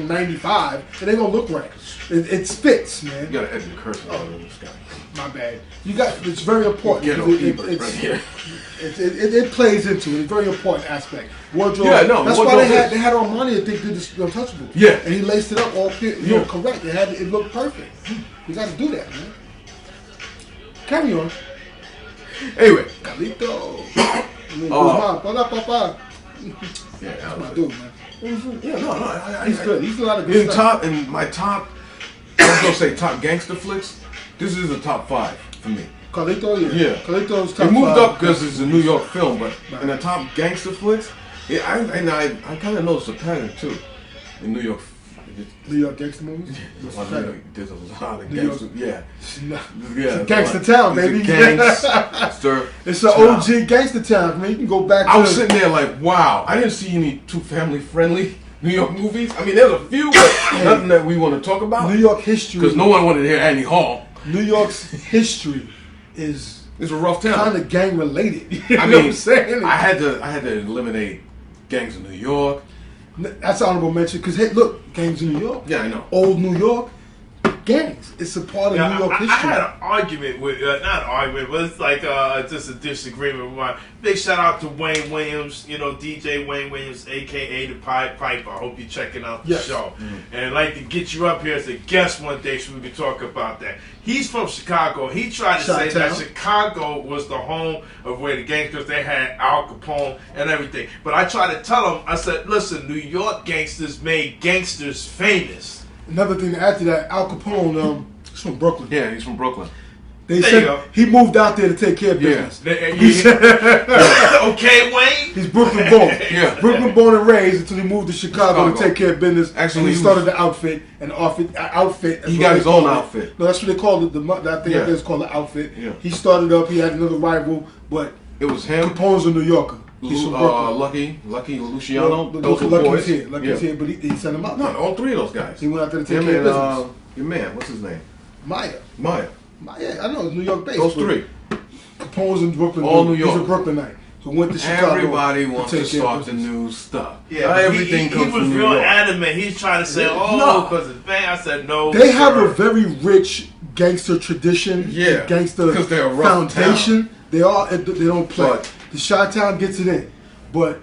'95 and they gonna look right. It fits, man. You gotta edit the cursor out of this guy. My bad. It's very important. It plays into it. It's a very important aspect. Wardrobe. Yeah, no. That's why they had Armani. I think did this Untouchable. Yeah. And he laced it up all. Correct. It looked perfect. You got to do that, man. Carry on. Anyway. Carlito. Yeah, that's my dude, man. He's good. He's a lot of good stuff. In my top, I was gonna say top gangster flicks. This is a top 5 for me. Carlito, yeah. Carlito's top 5. It moved up because it's a New York film, but in the top gangster flicks, I kind of noticed a pattern too. In New York gangster movies? There's a lot of gangster. Yeah. Gangster town, baby. Gangster. It's an OG gangster town. I mean, you can go back to... I was sitting there like, wow, I didn't see any too family-friendly New York movies. I mean, there's a few, but nothing that we want to talk about. New York history. Because no one wanted to hear Annie Hall. New York's history is... It's a rough town. Kind of gang-related. You know what I'm saying? I had to eliminate gangs in New York. That's an honorable mention because hey, look, gangs in New York. Yeah, I know. Old New York, gangs. It's a part of New York history. I had an argument with, not an argument, but it's like just a disagreement with mine. Big shout out to Wayne Williams, DJ Wayne Williams, aka the Pied Piper. I hope you're checking out the show. Mm-hmm. And I'd like to get you up here as a guest one day so we can talk about that. He's from Chicago. He tried to say that Chicago was the home of where the gangsters, they had Al Capone and everything. But I tried to tell him, I said, listen, New York gangsters made gangsters famous. Another thing to add to that, Al Capone, he's from Brooklyn. Yeah, he's from Brooklyn. They said he moved out there to take care of business. Okay, Wayne? He's Brooklyn born. Brooklyn born and raised until he moved to Chicago to take care of business. Actually, and he started the outfit. He got his own outfit. No, that's what they called it. I think it's called the outfit. Yeah. He started up. He had another rival, but it was him. Capone's a New Yorker. He's from Brooklyn. Lucky Luciano. Lucky's here, but he sent him out. No, all three of those guys. He went out there to take care of business. Your man, what's his name? Maya. Yeah, I know, it's New York based. Those three. Capone's in Brooklyn. All New York. He's a Brooklynite. So went to Chicago. Everybody wants to start the new stuff. Yeah, everything comes from New York. He was real adamant. He's trying to say, because it's bang. I said, no. They have a very rich gangster tradition. Yeah. Gangster because they're a rough foundation. Town. They don't play. But the Chi-Town gets it in. But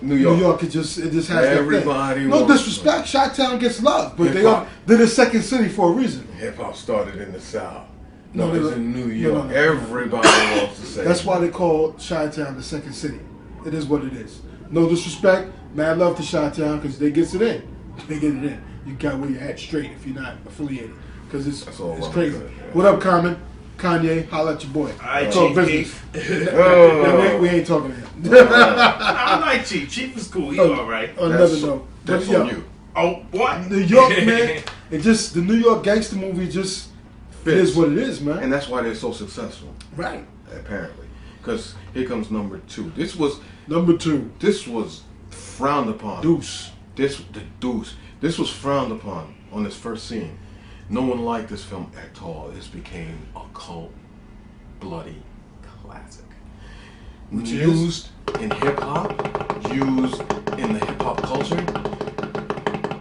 New York it just has everybody. That thing. No disrespect, Chi-Town gets love, but they're the second city for a reason. Hip hop started in the South. No, it's in New York. No. Everybody wants to say. That's why they call Chi-Town the second city. It is what it is. No disrespect, mad love to Chi-Town because they get it in. They get it in. You got where your head straight if you're not affiliated because it's crazy. What up, Carmen? Kanye, holla at your boy. Talk business. We ain't talking to him. I like Chief. Chief is cool. He's all right. On another note. That's on you. Oh, what? New York, man. The New York gangster movie just fits. It is what it is, man. And that's why they're so successful. Right. Apparently. because here comes number 2. This was Number 2. This was frowned upon. Deuce. The Deuce. This was frowned upon on this first scene. No one liked this film at all. This became a cult, bloody classic. Which used in hip hop, used in the hip hop culture.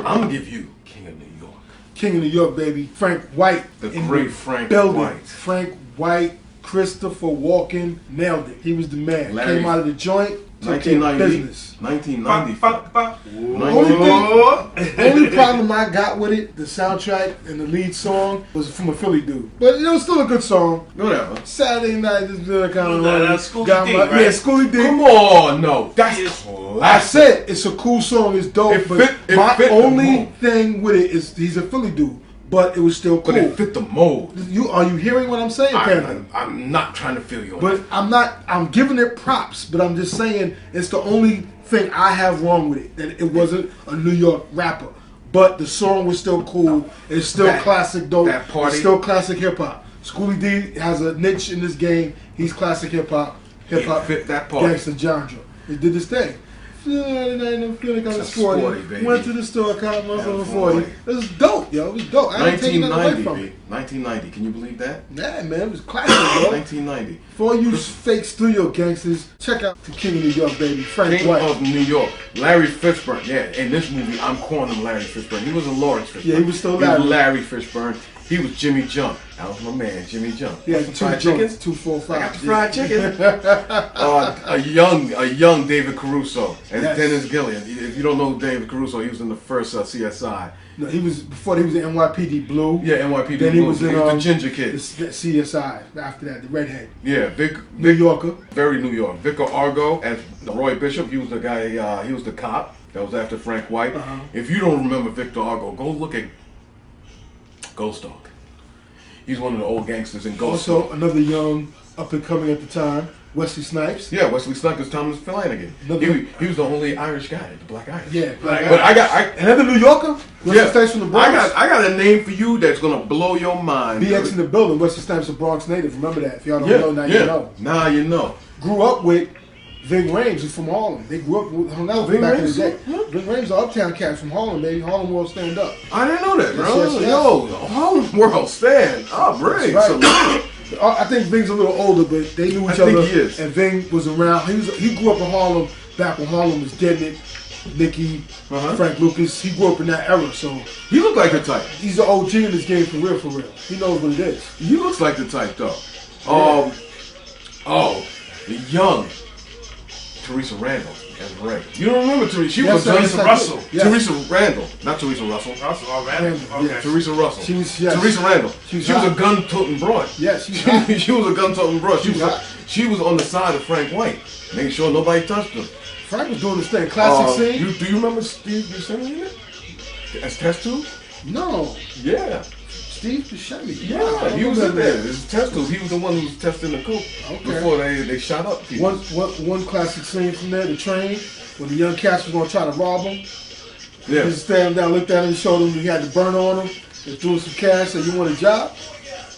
I'm gonna give you King of New York. King of New York, baby. Frank White. The in great Frank building. White. Frank White, Christopher Walken, nailed it. He was the man. Larry. Came out of the joint, took care of 1990. business. 1990. Only problem I got with it, the soundtrack and the lead song, was from a Philly dude. But it was still a good song. Whatever. Saturday night, this kind of That's Schoolie D, right? Yeah, Schoolie D. Come on, no. That's I classic. said it's a cool song, it's dope, It but fit the my only mold. thing with it is he's a Philly dude, but it was still cool. But it fit the mold. Are you hearing what I'm saying, Panda? I'm not trying to feel you on But I'm giving it props, but I'm just saying it's the only thing I have wrong with it, that it wasn't a New York rapper. But the song was still cool. It's still classic dope. that party. It's still classic hip hop. Schoolie D has a niche in this game. He's classic hip hop. It fit that party. Gangsta genre. He did this thing. Feeling kind of It's a sporty. sporty, baby. Went to the store, caught my phone 40. 40. It was dope, yo. It was dope. I ain't taking nothing away 1990, from baby. it. 1990. Can you believe that? Yeah, man, it was classic, bro. 1990. For you fake studio gangsters, check out the King of New York, baby. Frank King White. of New York. Larry Fishburne. Yeah, in this movie, I'm calling him Larry Fishburne. He wasn't Lawrence Fishburne. Yeah, he was still He Larry. was Larry Fishburne. He was Jimmy Jump. That was my man, Jimmy Jump. He had Some 2 fried chickens, chickens. 2, 4, 5. I got the fried chicken. A young David Caruso and Yes. Dennis Gillian. If you don't know David Caruso, he was in the first CSI. No, before he was in NYPD Blue. Yeah, NYPD. Then he Blue. was in the ginger kid. the CSI after that, the redhead. Yeah, New Yorker. very New York. Vicar Argo as Roy Bishop. He was the guy. He was the cop that was after Frank White. Uh-huh. If you don't remember Victor Argo, go look at Ghost Dog. He's one of the old gangsters in Ghost Dog. Also, another young, up and coming at the time, Wesley Snipes. Yeah, Wesley Snipes is Thomas Flanagan. Another- He was the only Irish guy, the black Irish. Yeah, Like, But I another New Yorker. Wesley yeah, Snipes from the Bronx. I got a name for you that's gonna blow your mind. BX in the building. Wesley Snipes, a Bronx native. Remember that. If y'all don't yeah, know, now yeah. you know. Now you know. Grew up with Ving Rhames, who's from Harlem. They grew up hung out with Ving back in the Rhames? day. Huh? Ving Rhames, an uptown cat from Harlem, baby. Harlem World stand up. I didn't know that, bro. Yes, yes. Yo, the Harlem World stand up, right? Right. So, I think Ving's a little older, but they knew each I think other. he is. And Ving was around. He grew up in Harlem back when Harlem was getting it. Nicky, Uh-huh. Frank Lucas. He grew up in that era, so he looked like the type. he's an OG in this game for real, for real. He knows what it is. He looks like the type, though. The young Teresa Randall as Ray. You don't remember Teresa? She Yes, was sir, Teresa yes, I Russell. do. Yes. Teresa Randall, not Teresa Russell. Russell, oh, man. Randall, Okay. yeah. Teresa Russell. She was- yes. Teresa Randall. She was She was a hot. gun-toting broad. Yes, she's hot. She was a gun-toting broad. She was hot. She was on the side of Frank White, making sure nobody touched him. Frank was doing this thing. Classic scene. Do you remember Steve Buscemi in it? As test tube? No, Yeah. Steve Buscemi. Yeah, I he was in remember there. that. His test tube. He was the one who was testing the coke Okay. before they shot up people. One classic scene from there, the train, when the young cats was gonna try to rob him. Yeah. He just stand him down, looked at him, and showed him he had to burn on him. They threw him some cash, said, "You want a job?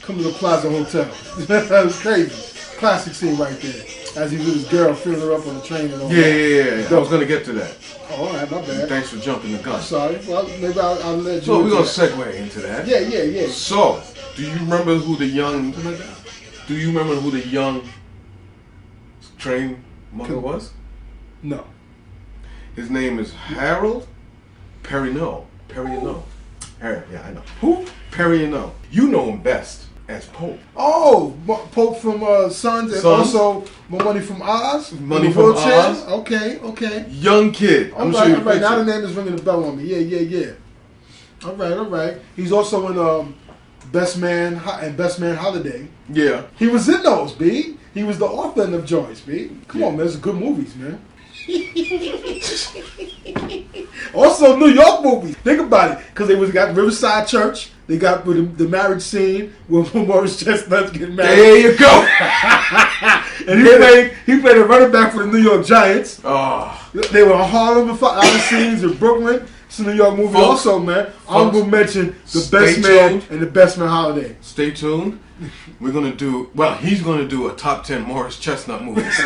Come to the Plaza Hotel." That was crazy. Classic scene right there. As he was with his girl, filling her up on the train and all that. Yeah. I was gonna get to that. Oh, all right, my bad. Thanks for jumping the gun. Sorry. Well, maybe I'll let you. So we're into gonna that. segue into that. Yeah. So, do you remember who the young? Oh my God. Do you remember who the young train mother was? No. His name is Harold Perrineau. Perrineau. Harold, yeah, I know. Who? Perrineau. You know him best as Pope. Oh, Pope from Sons, and Sons. also My Money from Oz. Money In the from wheelchair? Oz. Okay. Young kid. I'm gonna show you a All right. Now the picture. name is ringing the bell on me. Yeah. All right. He's also in Best Man and Best Man Holiday. Yeah. He was in those, B. He was the author in them joints, B. Come Yeah. on, man. It's good movies, man. Also, New York movies. Think about it, because they got Riverside Church. They got with the marriage scene when Morris Chestnut's getting married. There you go. And he played a running back for the New York Giants. Oh. They were in Harlem before, other scenes in Brooklyn. It's a New York movie Folks, also, man. I'm going to mention The stay Best Man tuned. and The Best Man Holiday. Stay tuned. We're gonna do. Well, he's gonna do a top 10 Morris Chestnut movies.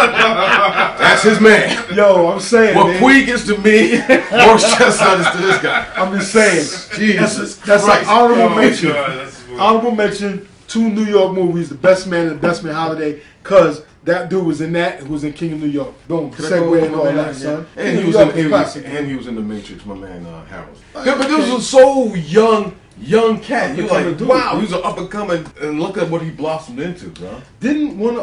That's his man. Yo, I'm saying. What man, Puig is to me, Morris Chestnut is to this guy. I'm just saying. Jesus That's an Christ. honorable mention. God, Honorable mention. 2 New York movies, The Best Man and The Best Man Holiday, because that dude was in that. Who was in King of New York. Boom. Could I go Segue with and my all man, that, yeah. son. And King he of was New York in, is classic. and he was in the Matrix, my man Harold. Oh, Yeah, but this okay. was so young cat. You're Up-and-coming like, dude. wow, he was an up and coming, and look at what he blossomed into, bro. Didn't one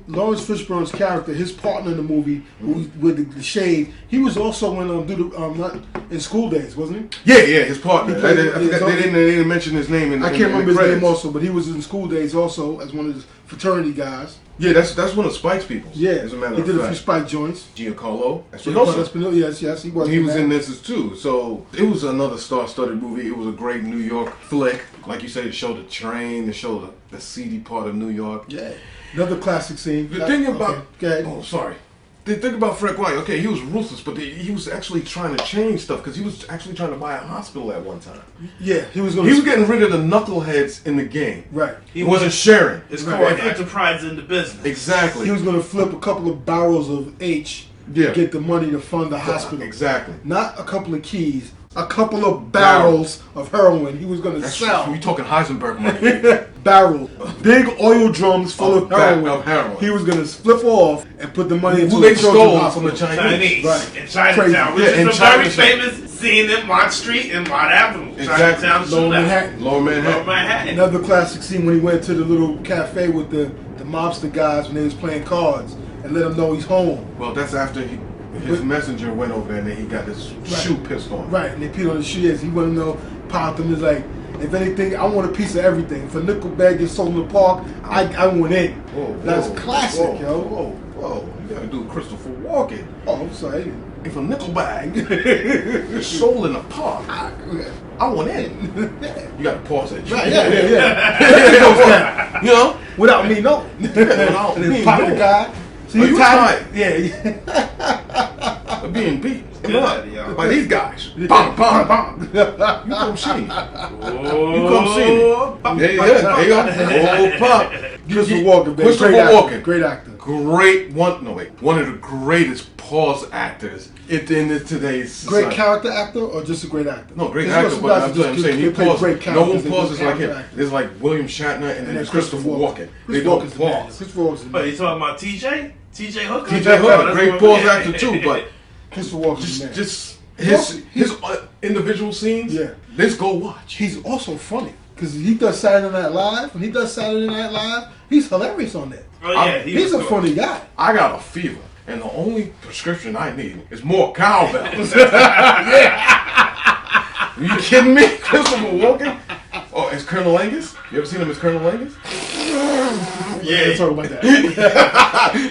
Lawrence Fishburne's character, his partner in the movie, who with the shade, he was also in School Days, wasn't he? Yeah, his partner. He played- I forgot, they didn't mention his name in I in can't the remember his credits. name also, but he was in School Days also as one of the fraternity guys. Yeah, that's one of Spike's people. Yeah, as a matter he of did a fact. few Spike joints. Giancarlo Espinosa. Espinosa. Yes, he was. He was that. in this as too. So it was another star-studded movie. It was a great New York flick. Like you said, it showed the train, it showed the seedy part of New York. Yeah, another classic scene. The thing about Okay, go ahead. oh, sorry. The thing about Frank White, okay, he was ruthless, but he was actually trying to change stuff because he was actually trying to buy a hospital at one time. Yeah, he was going. He was getting rid of the knuckleheads in the game. right. He wasn't sharing. It's Right. called enterprise in the business. Exactly. He was going to flip a couple of barrels of H Yeah. to get the money to fund the hospital. Exactly. Not a couple of keys, a couple of barrels of heroin. He was going to That's sell we talking Heisenberg money. barrels, big oil drums full of heroin. Of heroin. He was going to flip off and put the money into Who a they children's stole hospital. from the Chinese. Chinese Right. in Chinatown, which Yeah, is in a very Chinatown. famous scene in Mott Street and Mott Avenue. Exactly. Chinatown Lower shootout. Manhattan. Lower Lower Manhattan. Manhattan. Another classic scene when he went to the little cafe with the mobster guys when they was playing cards and let him know he's home. Well, that's after his messenger went over there and then he got his shoe pissed on. Right, and they peed on his shoes. He wanted to know, popped him. Is like, if anything, I want a piece of everything. If a nickel bag gets sold in the park, I want it. Whoa, That's whoa, classic, whoa, yo. Whoa. You gotta do Christopher Walken. Oh, I'm sorry. If a nickel bag is sold in the park, I want it. You gotta pause that. Right, yeah. You know? Without me knowing. Without And me then pop the knowing. guy. So Oh, you tired? tired. Yeah. Of being beat. Yeah, yeah. By these guys. Bang, bang, bang. You come see me. You come see me. There you go. Oh, pop. Christopher Walken, baby. Christopher Great actor. Walken. Great actor. One of the greatest pause actors in today's society. Great character actor or just a great actor? No, great There's actor, some but guys I'm that just saying they he play pauses. great No characters, one they pauses good like him. character actors. There's like William Shatner and then there's Christopher Walken. They Chris don't Walken's the man. pause. Christopher Walken's the But man. you talking about TJ? TJ Hooker? TJ Oh, Hooker, that's great what- pause actor too, but Christopher Walken's the man. just his individual scenes. Yeah. Let's go watch. He's also funny because he does Saturday Night Live. When he does Saturday Night Live, he's hilarious on that. Oh, yeah, he He's was a good. funny guy. I got a fever, and the only prescription I need is more cowbells. Are you kidding me? Christopher Walken? Oh, as Colonel Angus? You ever seen him as Colonel Angus? Yeah, let's talk about that.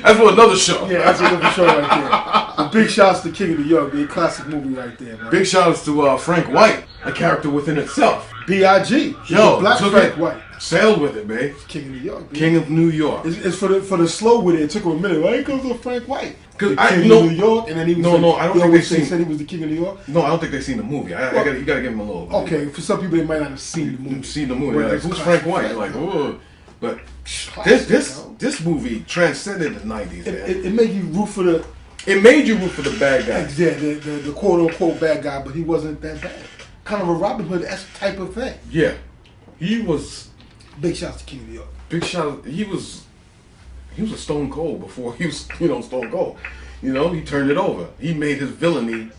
That's for another show. Yeah, that's a good show right there. The big shouts to King of New York, a classic movie right there, man. Big shout outs to Frank White, a character within itself. B.I.G. Yo, Black took Frank it. White. Sailed with it, man. King of New York. Baby. King of New York. It's for the slow with it. It took him a minute. Why because of Frank White? 'Cause The I- King no- of New York, and then he was no, like, no, I don't he think always they've seen- said he was the King of New York. No, I don't think they've seen the movie. You gotta give him a little. Okay, for some people they might not have seen the movie. Seen the movie. But They're like, it's who's classic Frank White? You're like, oh. But Classic, this movie transcended the 90s, man. It made you root for the It made you root for the bad guy. the quote unquote bad guy, but he wasn't that bad. Kind of a Robin Hood type of thing. Yeah, he was Big shouts to King of New York. big shot. He was a Stone Cold before he was Stone Cold. He turned it over. He made his villainy.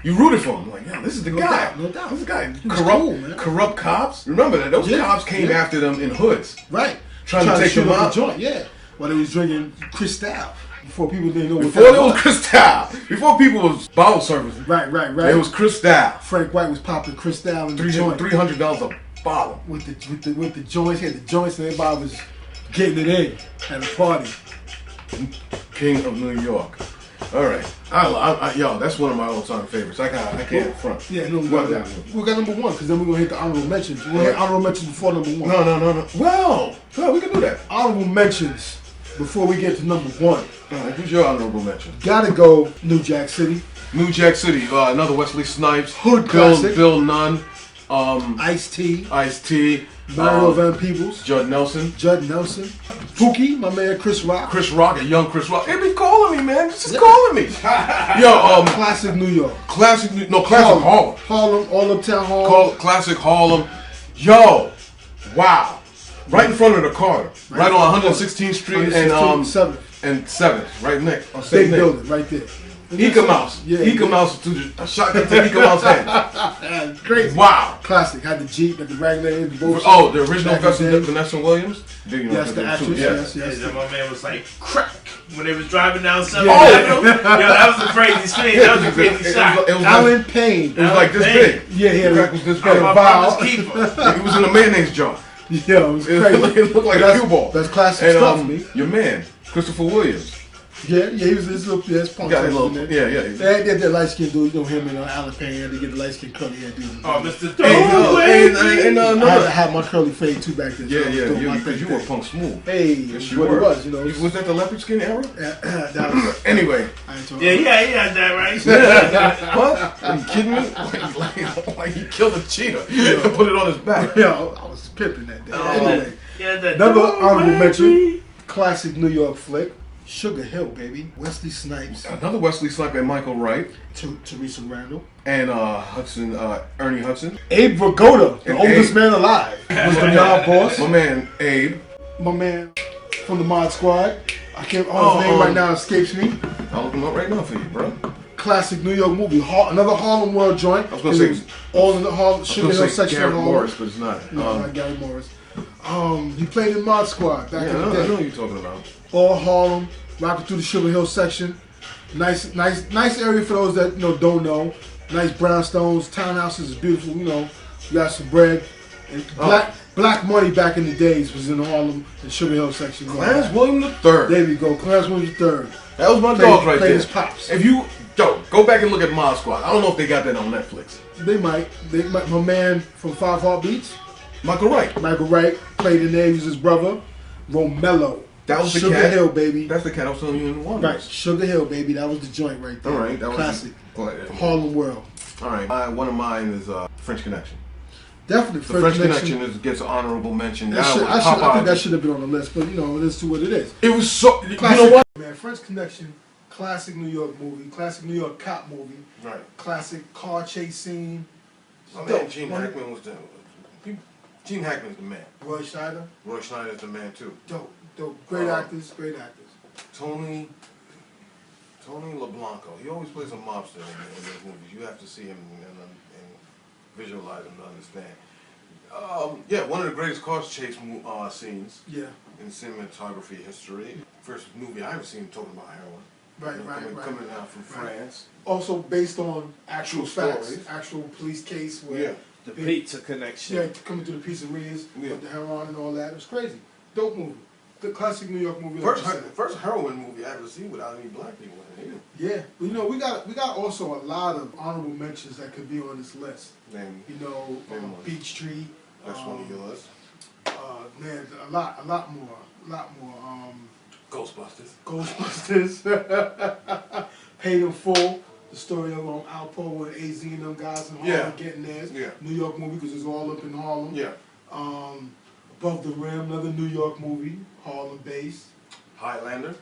You rooted for him, like, yeah, this is the No guy. doubt, no doubt. This guy He was corrupt, cool, man. corrupt cops. Remember that those Yeah, cops came yeah. after them in hoods. Right. Trying to take shoot them up out. the joint, yeah. While they was drinking Cristal before people didn't know what Before that there was Cristal, before people was bottle service, Right. there was Cristal. Frank White was popping Cristal in the joint $300 a bottle. with the joints. He had the joints, and everybody was getting it in at a party. King of New York. All right, yo, that's one of my all-time favorites. I can't front. Yeah, no, we What got that? we got number one because then we're gonna hit the honorable mentions. We're gonna hit honorable mentions before number one. No. Well, we can do that. Honorable mentions before we get to number one. All right, who's your honorable mention? Gotta go New Jack City. New Jack City, another Wesley Snipes, Hood classic. Bill Nunn, Ice-T. Ice-T. Mario Van Peebles. Judd Nelson. Pookie, my man Chris Rock. Chris Rock, a young Chris Rock. They be calling me, man. Just calling me. Yo, Classic New York. Classic Harlem. Harlem, all uptown Harlem. Classic Harlem. Yo, wow. Right in front of the Carter. Right on 116th Street and 7th. Right next. Big building, right there. Ika Mouse. Yeah. Ika Mouse to the shotgun to Ika Mouse head. Crazy. Wow. Classic. Had the Jeep, had the Wrangler. The original Vanessa Williams? Yes, the actress. Yes. And my man was like, crack. When they was driving down 7th Avenue. Yo, that was a crazy scene. That was a crazy shot. It was Alan Payne. It was like this big. Yeah. Crack was this big. My brother's keeper. It was in a mayonnaise jar. Yeah, it was crazy. It looked like a cue ball. That's classic stuff, me. Your man, Christopher Williams. Yeah, he was his little punk. Got a little, yeah. They had that light skinned dude, him and Alan Payne had to get the light skinned curly hair dude. Oh, Mr. I had my curly fade too back then. Because you were punk smooth. Hey, yes, what it was, Was that the leopard skin era? That was, anyway. Yeah, he had that right. What? Are you kidding me? Like he killed a cheetah and put it on his back. Yeah, I was pimping that day. Anyway, that another honorable mention, classic New York flick. Sugar Hill, baby. Wesley Snipes. Another Wesley Snipes and Michael Wright. Teresa Randall. And Ernie Hudson. Abe Vigoda, the oldest man alive, was the mob boss. My man, Abe. My man from the Mod Squad. I can't, his name right now escapes me. I'll look him up right now for you, bro. Classic New York movie. Another Harlem World joint. I was going to say, all in the Harlem, Sugar Hill section of Garrett Harlem. Morris, but it's not. No, not Gary Morris. He played in Mod Squad back in the day. I know what you're talking about. All Harlem, rocking through the Sugar Hill section. Nice area for those that don't know. Nice brownstones, townhouses is beautiful. You got some bread. And black money back in the days was in Harlem and Sugar Hill section. Clarence William III. There we go, Clarence William III. That was my dog right there. His pops. If you go back and look at Mod Squad. I don't know if they got that on Netflix. They might. My man from 5 Heartbeats. Michael Wright played in there. He was his brother, Romello. That was the Sugar cat. Hill, baby. That's the cat I was telling you in the one. Right, Sugar Hill, baby. That was the joint right there. All right, that classic. Was Harlem World. All right, one of mine is French Connection. Definitely, the French Connection gets an honorable mention. I think that should have been on the list, but it is to what it is. It was so. Classic, you know what? Man, French Connection, classic New York movie, classic New York cop movie. Right. Classic car chase scene. My man Gene Hackman was the. Gene Hackman's the man. Roy Schneider's the man too. Dope. Great actors. Tony LeBlanco. He always plays a mobster in those movies. You have to see him and visualize him to understand. One of the greatest car chase scenes. Yeah. In cinematography history. First movie I ever seen talking about heroin. Right. Coming out from France. Also based on actual facts, stories. Actual police case where the pizza connection. Yeah, coming to the pizzerias with the heroin and all that. It was crazy. Dope movie. The classic New York movie. First heroin movie I ever seen without any black people in it. Yeah, we got also a lot of honorable mentions that could be on this list. Name Peachtree. That's one of yours. Man, a lot more. Ghostbusters. Paid in Full. The story of Alpo and AZ and them guys in Harlem getting theirs. Yeah. New York movie because it's all up in Harlem. Yeah. Above the Rim, another New York movie, Harlem based. Highlander,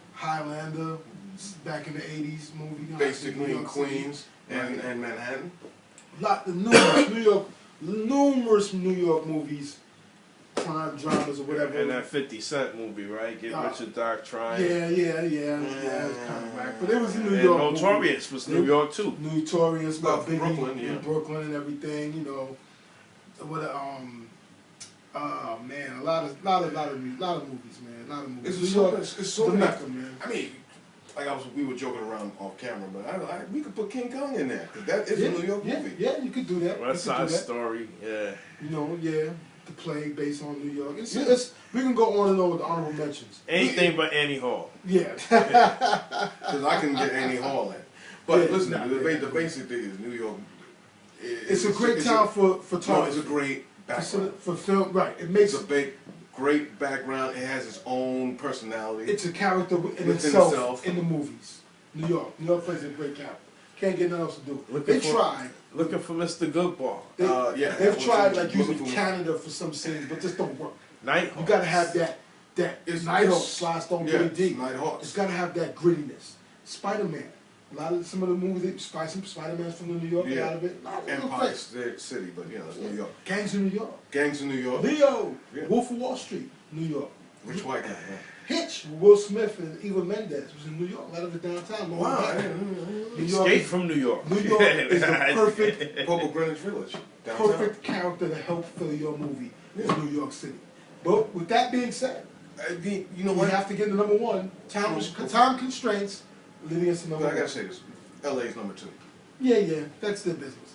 back in the 80s movie. Basically in Queens and Manhattan. Numerous New York movies, crime dramas or whatever. And that 50 Cent movie, right? Get Rich or Die Trying. Yeah. It's kind of whack, but it was New York. Notorious was New York too. Notorious about Brooklyn, in Brooklyn and everything. Oh man, a lot of movies, man. A lot of movies. It's so the many. Mecca, man. I mean, we were joking around off camera, but we could put King Kong in there because that is a New York movie. Yeah, you could do that. West Side Story, yeah. The play based on New York. We can go on and on with the honorable mentions. Anything but Annie Hall. Yeah. Because I can get Annie Hall in. But listen, the basic thing is New York. It's a great town for photography. No, it's a great background. For film, right. It makes it's a great background. It has its own personality. It's a character in itself in the movies. New York plays a great character. Can't get nothing else to do. Looking They for- tried. Looking for Mr. Goodball. Yeah. They've tried like Looking using for- Canada for some scenes, but this don't work. Nighthawks. You gotta have that It's Nighthawk, Sly Stone, Billy D. Nighthawks. It's gotta have that grittiness. Spider-Man. Some of the movies, Spider-Man's from New York, a lot of it. Empire City, but yeah, that's New York. Gangs in New York. Gangs in New York. Leo. Yeah. Wolf of Wall Street, New York. Which white guy? Hitch, Will Smith and Eva Mendes was in New York. A lot of it downtown. Long Wow. Island. New York Escape is- from New York. New York is the perfect Purple Greenwich Village. Downtown. perfect character to help fill your movie is New York City. But with that being said, You know we what? have to get to number one. Time constraints leading us to number But I one. gotta say this. LA's number 2. Yeah, that's their business.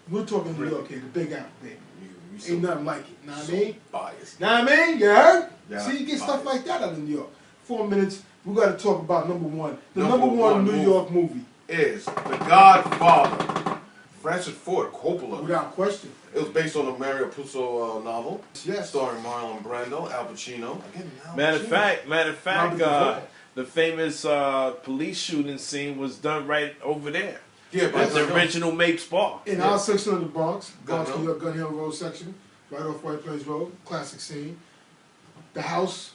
We're talking New York here, the Big Apple, baby. You so Ain't nothing like it. Know what I mean? biased. Know what I mean? You heard? Yeah, See, you get stuff biased. like that out of New York. 4 minutes, we got to talk about number one. The Number number one one New movie. York movie, Is The Godfather. Francis Ford Coppola. without question. It was based on a Mario Puzo novel. Yes. Starring Marlon Brando, Al Pacino. Again, Al Matter of Pacino. fact, Robert Duvall. the famous police shooting scene was done right over there. Yeah, At but the original Mapes Bar. In Yeah. our section of the Bronx, Gun New Hill. York, Gun Hill Road section, right off White Plains Road, classic scene. The house,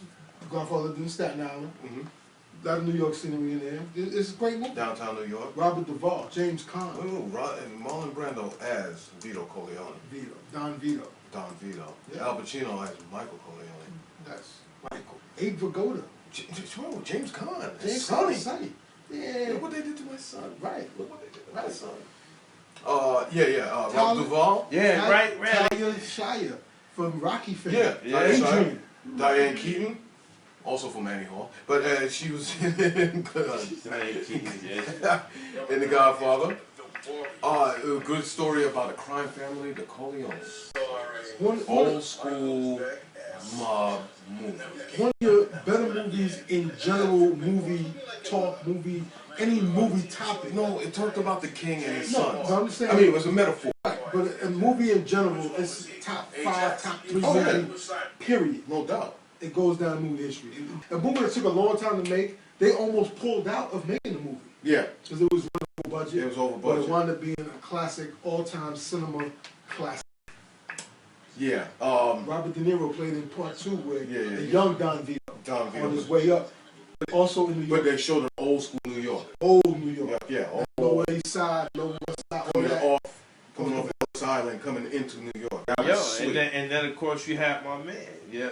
Godfather lived in Staten Island. Mhm. A lot of New York scenery in there. It's a great movie. Downtown New York. Robert Duvall, James Caan, And Marlon Brando as Vito Corleone. Vito, Don Vito. Don Vito. Yeah. Al Pacino as Michael Corleone. That's Michael. Abe Vigoda. James Caan. James Sonny. Caan, Sonny. Yeah. Look what they did to my son. Right. Look what they did to my Right. son. Robert Tyler- Duvall. Yeah, right. Talia Shire from Rocky fame. Yeah. Yeah. Adrian. Diane Keaton. Also from Annie Hall. But she was in The Godfather. A good story about a crime family, the Corleones. Old school mob movie. One of your better movies in general, movie talk, any movie topic. No, it talked about the king and his No, sons. I'm saying- I mean, it was a metaphor. But a movie in general, it's top 5, top 3 Oh, yeah. movie, period. No doubt. It goes down movie history. A movie that took a long time to make, they almost pulled out of making the movie. Yeah. Because it was over budget. It was over But it budget. wound up being a classic, all-time cinema classic. Yeah. Robert De Niro played in part 2 where Yeah. the young Don Vito Don on Vito. his way up. Also in New But York, they showed an old school New York. old New York. Yeah. Lower East Side, Lower West Side, all Coming that. off Ellis Island, coming into New York. That Yo, was sweet. and then of course you have my man. Yeah,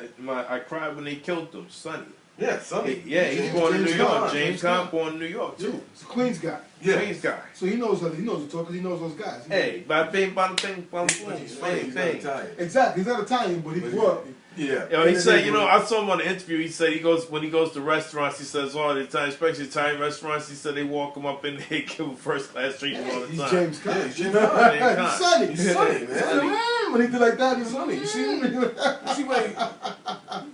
I cried when they killed him, Sonny. Yeah, Sonny. Yeah, he's born in New James York. Caan. James Caan born in New York Yeah, too. he's a Queens guy. Yeah. Queens guy. So he knows the talk because he knows those guys. Hey, bada bing, bada bing, bada He's boom, funny. same He's not thing. Italian. Exactly. He's not Italian, but he grew up. Yeah. Yo, he said, I saw him on the interview. He said when he goes to restaurants, he says all the time, especially Italian restaurants. He said they walk him up and they give him first class treatment all the He's time. James Yeah, Caan. he's James Caan. He's Sonny. He's Sonny, man. When he did like that, he's Sonny. You see him? You see when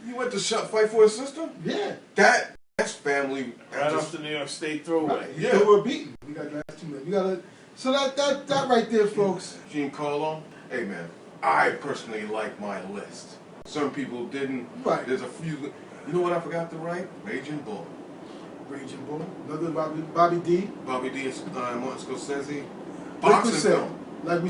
he went to fight for his sister? Yeah. That's family. Right off the New York State Thruway. Yeah. They were beaten. We got last 2 minutes. We got to. So that right there, folks. Giancarlo. Hey, man. I personally like my list. Some people didn't. Right. There's a few. You know what I forgot to write? Raging Bull. Raging Bull. Another Bobby D. Bobby D. Martin Scorsese. Like we Boxing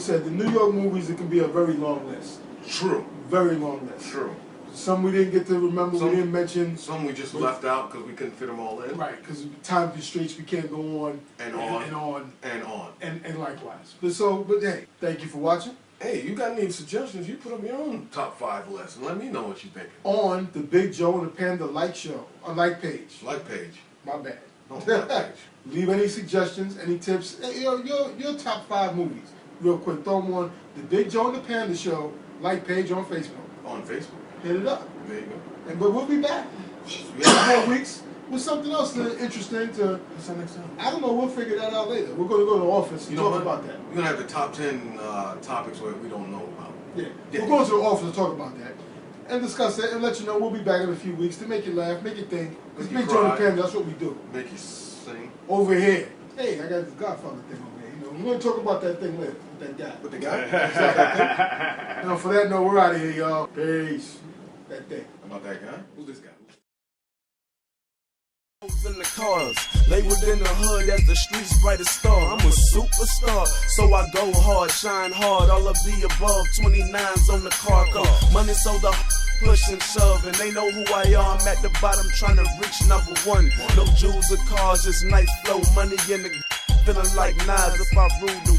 said, film. the New York movies, it can be a very long list. True. Very long list. True. Some we didn't get to remember, Some- we didn't mention. Some we just left out because we couldn't fit them all in. Right, because time constraints, we can't go on And on. and on And on. and likewise. But hey, thank you for watching. Hey, you got any suggestions? You put up your own top 5 list and let me know what you think. On the Big Joe and the Panda like show, a like page. Like page. My bad. No, like page. Leave any suggestions, any tips. Hey, your top 5 movies. Real quick, throw them on the Big Joe and the Panda show like page on Facebook. On Facebook. Hit it up. There you go. But we'll be back in 4 weeks with something else interesting to. What's that next time? I don't know. We'll figure that out later. We're going to go to the office and You know talk what? about that. We're going to have the top 10 topics where we don't know about. Yeah. Yeah. We're going to the office to talk about that and discuss it and let you know we'll be back in a few weeks to make you laugh, make you think. Because Make you Big Joe and the cry. Panda, that's what we do. Make you sing. Over here. Hey, I got this Godfather thing over here. We're going to talk about that thing later with that guy. With the guy? Exactly. Now, for that note, we're out of here, y'all. Peace. That thing. About that guy? Who's this guy? In the cars, labeled in the hood as the street's brightest star. I'm a superstar, so I go hard, shine hard, all of the above. 29s on the car. Money so the push and shove, and they know who I am. I'm at the bottom trying to reach number one. No jewels or cars, just nice flow, money in the feeling like Nas if I rule the